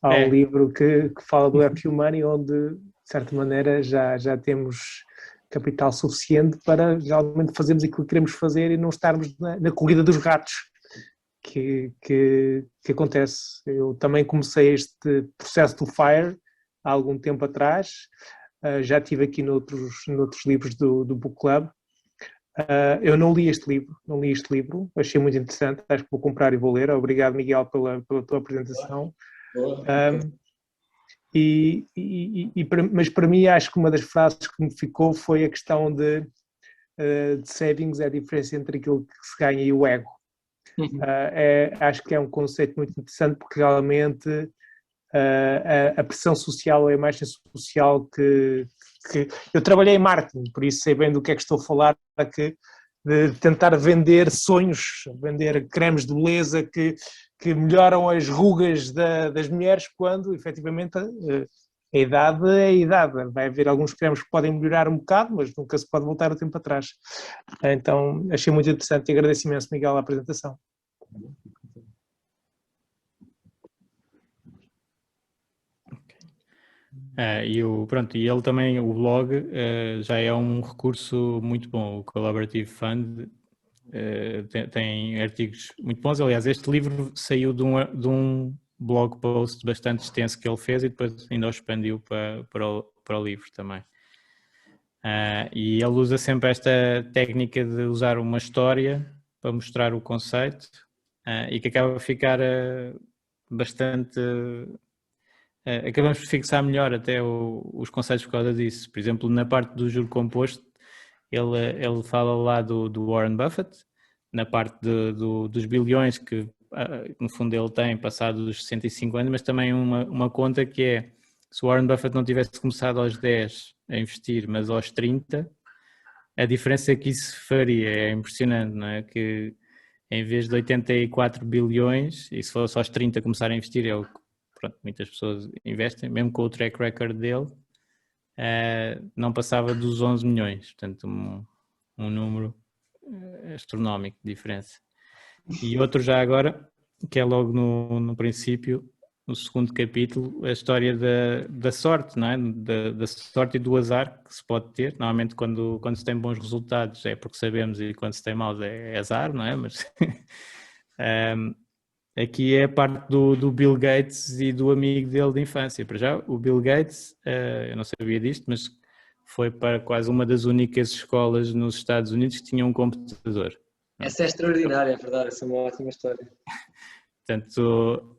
Há um livro que fala do FU Money, onde, de certa maneira, já temos capital suficiente para realmente fazermos aquilo que queremos fazer e não estarmos na corrida dos ratos que acontece. Eu também comecei este processo do FIRE há algum tempo atrás, já estive aqui noutros livros do Book Club. Eu não li este livro, achei muito interessante, acho que vou comprar e vou ler. Obrigado, Miguel, pela tua apresentação. Mas para mim acho que uma das frases que me ficou foi a questão de savings, é a diferença entre aquilo que se ganha e o ego. Acho que é um conceito muito interessante, porque realmente a pressão social, a imagem social que eu trabalhei em marketing, por isso sei bem do que é que estou a falar, de tentar vender sonhos, vender cremes de beleza que melhoram as rugas das mulheres, quando efetivamente a idade é a idade. Vai haver alguns cremes que podem melhorar um bocado, mas nunca se pode voltar o tempo atrás. Então achei muito interessante e agradeço imenso, Miguel, a apresentação. E ele também, o blog, já é um recurso muito bom. O Collaborative Fund tem artigos muito bons. Aliás, este livro saiu de um blog post bastante extenso que ele fez e depois ainda o expandiu para o livro também. E ele usa sempre esta técnica de usar uma história para mostrar o conceito e que acaba a ficar bastante... acabamos por fixar melhor até os conceitos por causa disso. Por exemplo, na parte do juro composto, ele fala lá do Warren Buffett, na parte dos bilhões que no fundo ele tem passado dos 65 anos, mas também uma conta que é, se o Warren Buffett não tivesse começado aos 10 a investir, mas aos 30, a diferença que isso faria é impressionante, não é? Que em vez de 84 bilhões, e se fosse aos 30 começar a investir, é o que muitas pessoas investem, mesmo com o track record dele, não passava dos 11 milhões, portanto um número astronómico de diferença. E outro já agora, que é logo no princípio, no segundo capítulo, a história da sorte, não é? Da sorte e do azar que se pode ter. Normalmente quando se tem bons resultados é porque sabemos e quando se tem maus é azar, não é? Mas aqui é a parte do Bill Gates e do amigo dele de infância. Para já, o Bill Gates, eu não sabia disto, mas foi para quase uma das únicas escolas nos Estados Unidos que tinha um computador. Essa é extraordinária, é verdade, essa é uma ótima história. Portanto,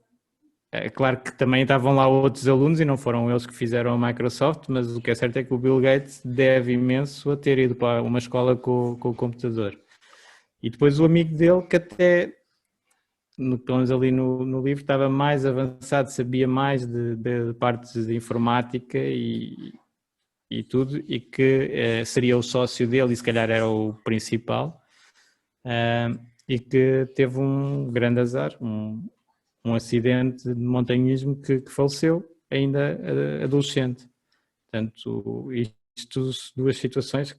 é claro que também estavam lá outros alunos e não foram eles que fizeram a Microsoft, mas o que é certo é que o Bill Gates deve imenso a ter ido para uma escola com o computador. E depois o amigo dele, que até, pelo menos ali no livro, estava mais avançado, sabia mais de partes de informática e tudo, e que seria o sócio dele e se calhar era o principal, e que teve um grande azar, um acidente de montanhismo que faleceu ainda adolescente. Portanto, isto duas situações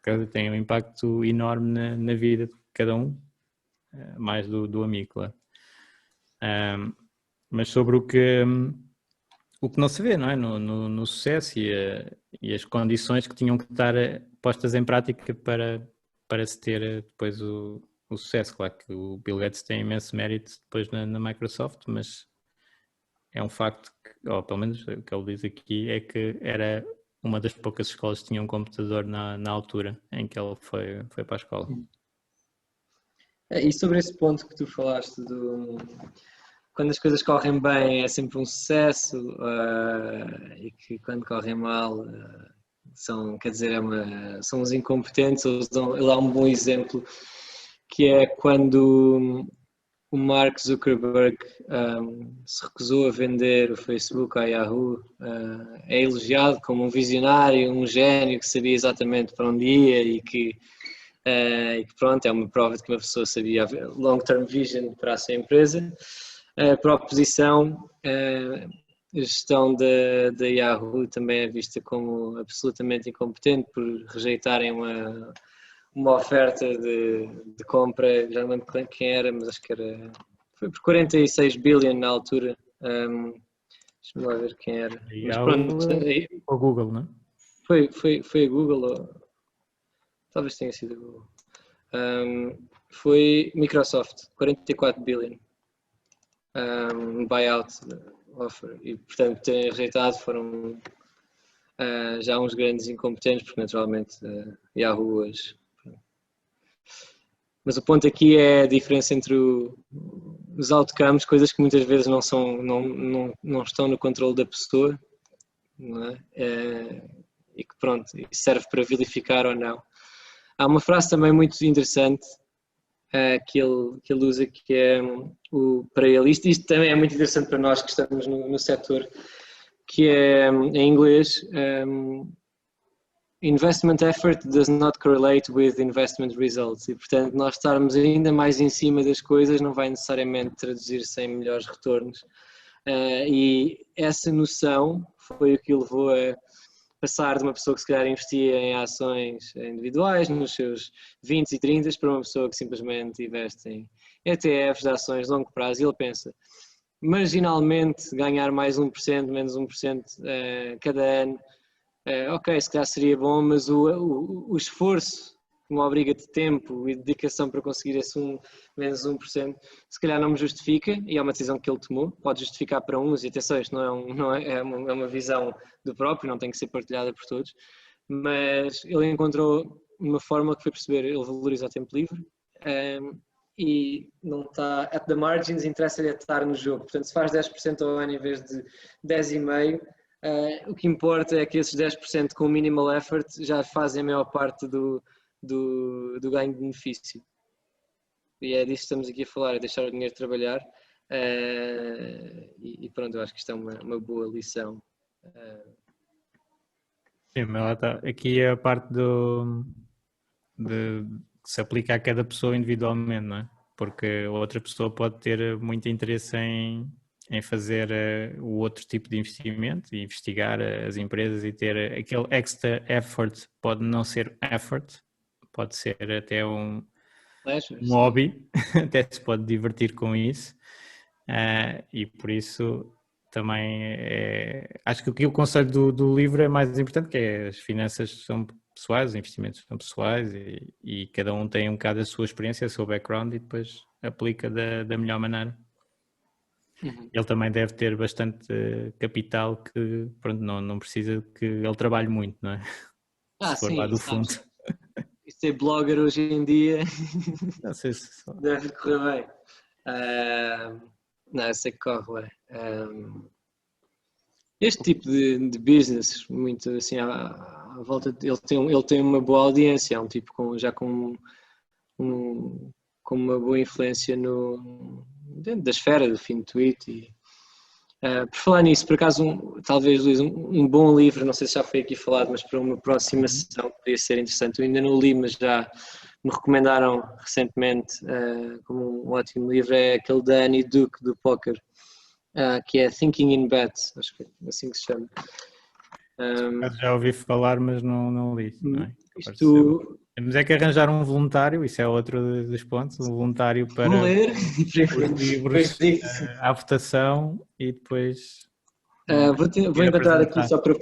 que têm um impacto enorme na vida de cada um, mais do amigo, claro. Mas sobre o que não se vê, não é? No sucesso e as condições que tinham que estar postas em prática para se ter depois o sucesso. Claro que o Bill Gates tem imenso mérito depois na Microsoft, mas é um facto que, ou pelo menos o que ele diz aqui, é que era uma das poucas escolas que tinha um computador na altura em que ele foi para a escola. E sobre esse ponto que tu falaste, quando as coisas correm bem é sempre um sucesso, e que quando correm mal são os incompetentes. Ele dá um bom exemplo, que é quando o Mark Zuckerberg se recusou a vender o Facebook à Yahoo. É elogiado como um visionário, um gênio que sabia exatamente para onde ia e que pronto, é uma prova de que uma pessoa sabia long-term vision para a sua empresa. Para a oposição, a gestão da Yahoo também é vista como absolutamente incompetente por rejeitarem uma oferta de compra, já não lembro quem era, mas acho que foi por 46 billion na altura. Deixa-me lá ver quem era. Mas pronto, o Google, não é? Foi a Google, talvez tenha sido a Google. Foi Microsoft, 44 billion. Buyout offer, e portanto terem rejeitado foram já uns grandes incompetentes, porque naturalmente Yahoo hoje. Mas o ponto aqui é a diferença entre os outcomes, coisas que muitas vezes não estão no controle da pessoa, não é? E que pronto, serve para vilificar ou não. Há uma frase também muito interessante que ele usa, que é para ele, isto também é muito interessante para nós que estamos no setor, que é em inglês: investment effort does not correlate with investment results. E portanto nós estarmos ainda mais em cima das coisas não vai necessariamente traduzir-se em melhores retornos, e essa noção foi o que o levou a passar de uma pessoa que se calhar investia em ações individuais nos seus 20 e 30 para uma pessoa que simplesmente investe em ETFs de ações de longo prazo. E ele pensa, marginalmente ganhar mais 1%, menos 1% cada ano, ok, se calhar seria bom, mas o esforço uma obriga de tempo e dedicação para conseguir esse menos 1%, se calhar não me justifica, e é uma decisão que ele tomou, pode justificar para uns, e atenção, isto é uma visão do próprio, não tem que ser partilhada por todos, mas ele encontrou uma forma que foi perceber, ele valoriza o tempo livre, e não está at the margins, interessa-lhe estar no jogo, portanto se faz 10% ao ano em vez de 10,5%, o que importa é que esses 10% com minimal effort já fazem a maior parte do ganho de benefício. E é disso que estamos aqui a falar, é deixar o dinheiro trabalhar, e pronto, eu acho que isto é uma boa lição. Sim, mas lá está. Aqui é a parte de que se aplica a cada pessoa individualmente, não é? Porque outra pessoa pode ter muito interesse em fazer o outro tipo de investimento e investigar as empresas e ter aquele extra effort, pode não ser effort, pode ser até um hobby, até se pode divertir com isso, e por isso também acho que aqui o conselho do livro é mais importante, que é as finanças são pessoais, os investimentos são pessoais e cada um tem um bocado a sua experiência, o seu background e depois aplica da melhor maneira. Ele também deve ter bastante capital que pronto, não precisa que ele trabalhe muito, não é? Se for sim, lá do fundo. E ser blogger hoje em dia Não sei se deve correr bem. Não, eu sei que corre bem. Este tipo de business, muito assim à volta, ele tem uma boa audiência, é um tipo com uma boa influência dentro da esfera do fim de tweet. Por falar nisso, por acaso, talvez, Luís, um bom livro, não sei se já foi aqui falado, mas para uma próxima sessão poderia ser interessante. Eu ainda não li, mas já me recomendaram recentemente como um ótimo livro, é aquele da Annie Duke, do póquer, que é Thinking in Bets, acho que é assim que se chama. Já ouvi falar, mas não li. Não é? Temos é que arranjar um voluntário, isso é outro dos pontos, um voluntário para ler os livros à votação e depois... vou encontrar aqui só para...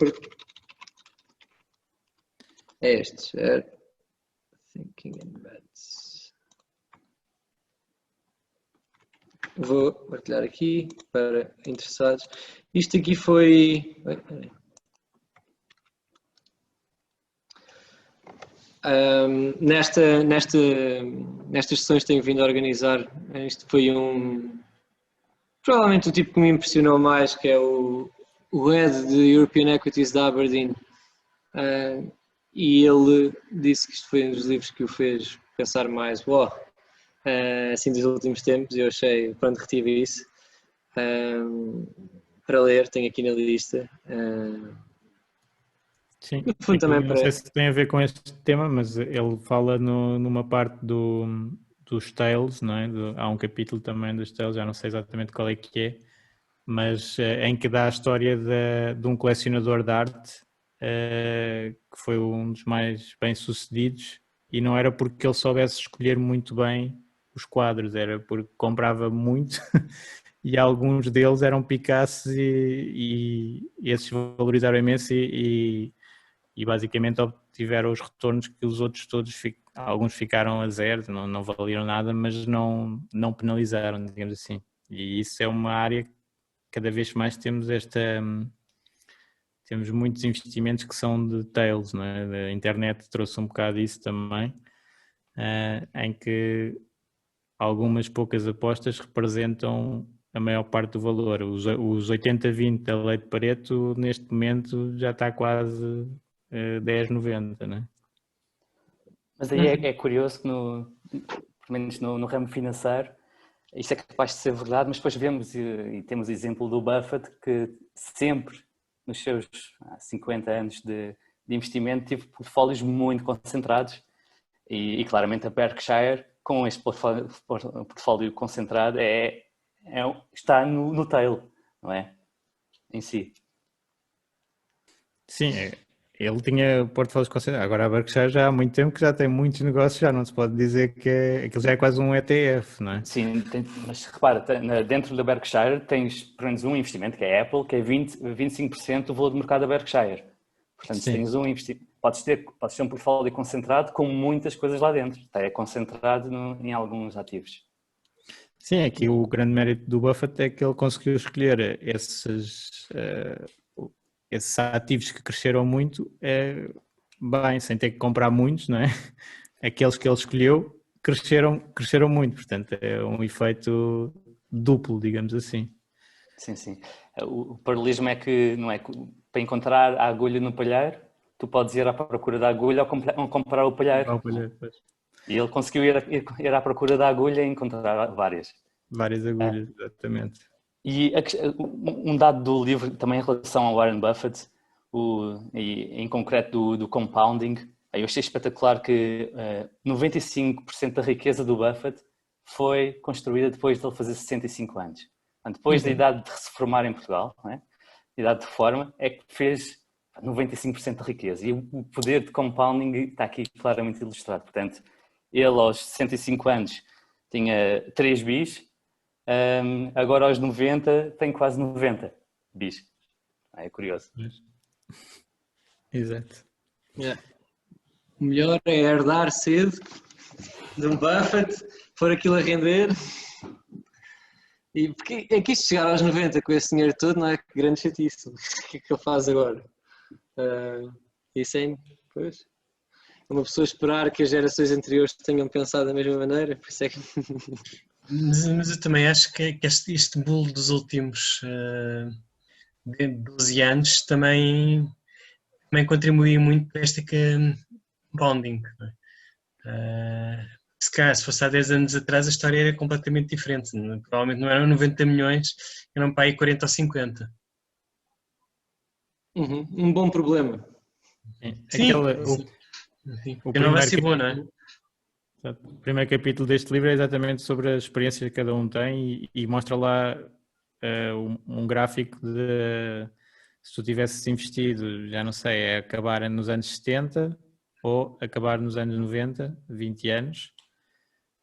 É este, Thinking in Bets. Vou partilhar aqui para interessados. Isto aqui foi... Nestas sessões que tenho vindo a organizar, isto foi provavelmente o tipo que me impressionou mais, que é o Head de European Equities da Aberdeen, e ele disse que isto foi um dos livros que o fez pensar mais, assim dos últimos tempos, e eu achei, pronto, retive isso para ler, tenho aqui na lista. Sim, não sei se tem a ver com este tema, mas ele fala numa parte dos Tales, não é? Há um capítulo também dos Tales, já não sei exatamente qual é que é, mas em que dá a história de um colecionador de arte que foi um dos mais bem-sucedidos e não era porque ele soubesse escolher muito bem os quadros, era porque comprava muito e alguns deles eram Picassos e esses valorizaram imenso e basicamente obtiveram os retornos que os outros todos, alguns ficaram a zero, não valiam nada, mas não penalizaram, digamos assim. E isso é uma área que cada vez mais temos temos muitos investimentos que são de tails, não é? A internet trouxe um bocado isso também, em que algumas poucas apostas representam a maior parte do valor. Os 80-20 da lei de Pareto neste momento já está quase 10,90, não é? Mas aí é curioso que pelo menos no ramo financeiro, isto é capaz de ser verdade, mas depois vemos e temos o exemplo do Buffett, que sempre nos seus 50 anos de investimento teve portfólios muito concentrados e claramente a Berkshire, com este portfólio concentrado, está no tail, não é? Em si. Sim, ele tinha portfólios concentrados. Agora a Berkshire já há muito tempo que já tem muitos negócios, já não se pode dizer que aquilo já é quase um ETF, não é? Sim, mas repara, dentro da Berkshire tens pelo menos um investimento, que é a Apple, que é 25% do valor do mercado da Berkshire. Portanto, se tens um investimento, podes ter um portfólio concentrado com muitas coisas lá dentro. É concentrado em alguns ativos. Sim, aqui o grande mérito do Buffett é que ele conseguiu escolher esses ativos que cresceram muito, bem, sem ter que comprar muitos, não é? Aqueles que ele escolheu cresceram muito, portanto é um efeito duplo, digamos assim. Sim, sim. O paralelismo é que, não é, para encontrar a agulha no palheiro, tu podes ir à procura da agulha ou comprar o palheiro. E ele conseguiu ir à procura da agulha e encontrar várias. Várias agulhas, exatamente. E um dado do livro também em relação ao Warren Buffett, e em concreto do compounding, eu achei espetacular que 95% da riqueza do Buffett foi construída depois de ele fazer 65 anos. Depois da idade de se reformar em Portugal, não é? A idade de reforma, é que fez 95% da riqueza. E o poder de compounding está aqui claramente ilustrado. Portanto, ele aos 65 anos tinha 3 bis, agora aos 90 tem quase 90 bis. É curioso. Exato. Yeah. O melhor é herdar cedo de um Buffett, pôr aquilo a render. E porque é que isto chegar aos 90 com esse dinheiro todo não é que grande chatice. O que é que ele faz agora? Isso é, pois, uma pessoa esperar que as gerações anteriores tenham pensado da mesma maneira, por isso é que... Mas eu também acho que este bull dos últimos 12 anos também contribuiu muito para este compounding. Se calhar, se fosse há 10 anos atrás, a história era completamente diferente. Provavelmente não eram 90 milhões, eram para aí 40 ou 50. Um bom problema. Sim, o não vai ser bom, não é? O primeiro capítulo deste livro é exatamente sobre a experiência que cada um tem e mostra lá um gráfico de se tu tivesses investido, já não sei, é acabar nos anos 70 ou acabar nos anos 90, 20 anos,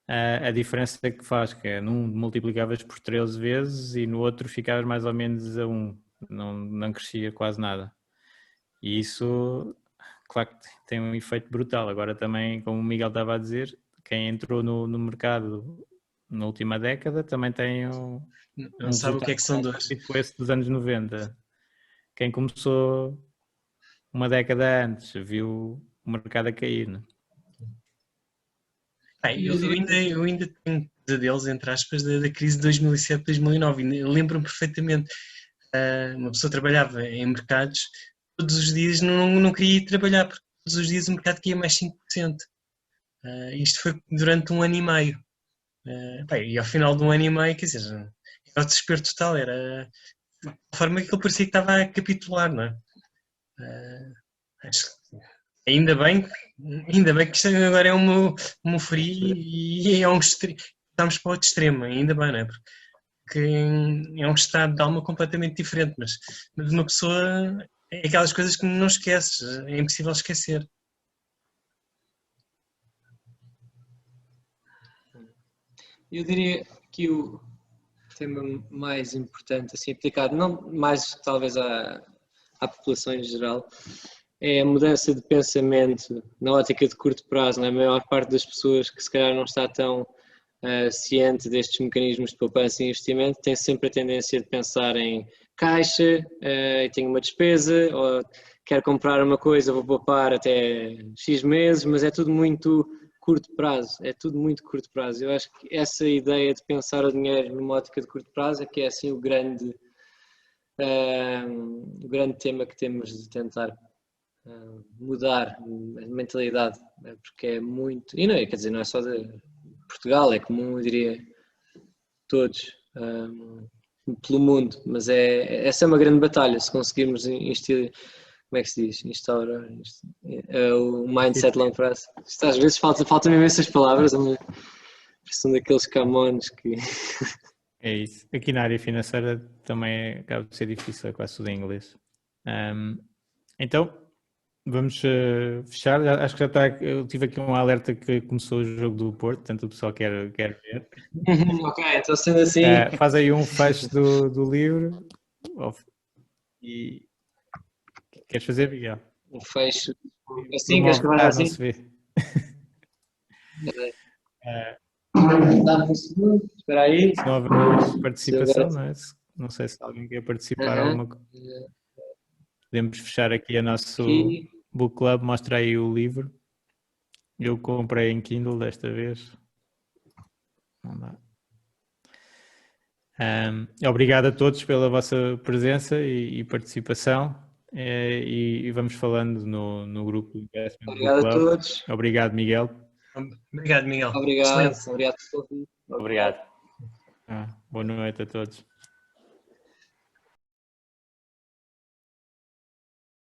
a diferença que faz, que é num multiplicavas por 13 vezes e no outro ficavas mais ou menos a 1, não crescia quase nada. E isso, claro que tem um efeito brutal. Agora também, como o Miguel estava a dizer, quem entrou no mercado na última década também tem não sabe o que é que são dois. Tipo esse dos anos 90. Quem começou uma década antes viu o mercado a cair, não é? Eu ainda tenho pesadelos, entre aspas, da crise de 2007, 2009. Lembro-me perfeitamente, uma pessoa trabalhava em mercados, todos os dias não queria ir trabalhar, porque todos os dias o mercado caía mais 5%. Isto foi durante 1 ano e meio. E ao final de 1 ano e meio, quer dizer, era o desespero total, era a forma que ele parecia que estava a capitular, não é? Ainda bem que isto agora é um frio e é um extremo. Estamos para outro extremo, ainda bem, não é? Porque é um estado de alma completamente diferente, mas uma pessoa é aquelas coisas que não esqueces, é impossível esquecer. Eu diria que o tema mais importante, assim, aplicado, não mais talvez à população em geral, é a mudança de pensamento na ótica de curto prazo. Não é? A maior parte das pessoas que se calhar não está tão ciente destes mecanismos de poupança e investimento tem sempre a tendência de pensar em caixa, tenho uma despesa, ou quero comprar uma coisa, vou poupar até X meses, mas é tudo muito curto prazo, é tudo muito curto prazo. Eu acho que essa ideia de pensar o dinheiro numa ótica de curto prazo é que é assim o grande tema que temos de tentar mudar a mentalidade, porque é muito, e não é, quer dizer, não é só de Portugal, é comum, eu diria, todos pelo mundo, mas essa é uma grande batalha, se conseguirmos como é que se diz? Instaurar o mindset long prazo. Às vezes faltam imensas palavras, são daqueles camões que... É isso. Aqui na área financeira também acaba de ser difícil, é quase tudo em inglês. Então, vamos fechar. Acho que já está. Eu tive aqui um alerta que começou o jogo do Porto, portanto o pessoal quer ver. Ok, então sendo assim. Faz aí um fecho do livro. E queres fazer, Miguel? Um fecho Assim, queres que eu faça assim? Não se vê. Dá-me um segundo, espera aí. Se não houver mais participação, agora- não é? Não sei se alguém quer participar alguma coisa. Podemos fechar aqui a nosso Aqui. book club. Mostra aí o livro. Eu comprei em Kindle desta vez. Não dá. Obrigado a todos pela vossa presença e participação. E vamos falando no grupo do Investment Book Obrigado a Club. todos. Obrigado, Miguel. Obrigado, Miguel. Obrigado. Excelente. Obrigado por ouvir. Obrigado. Boa noite a todos.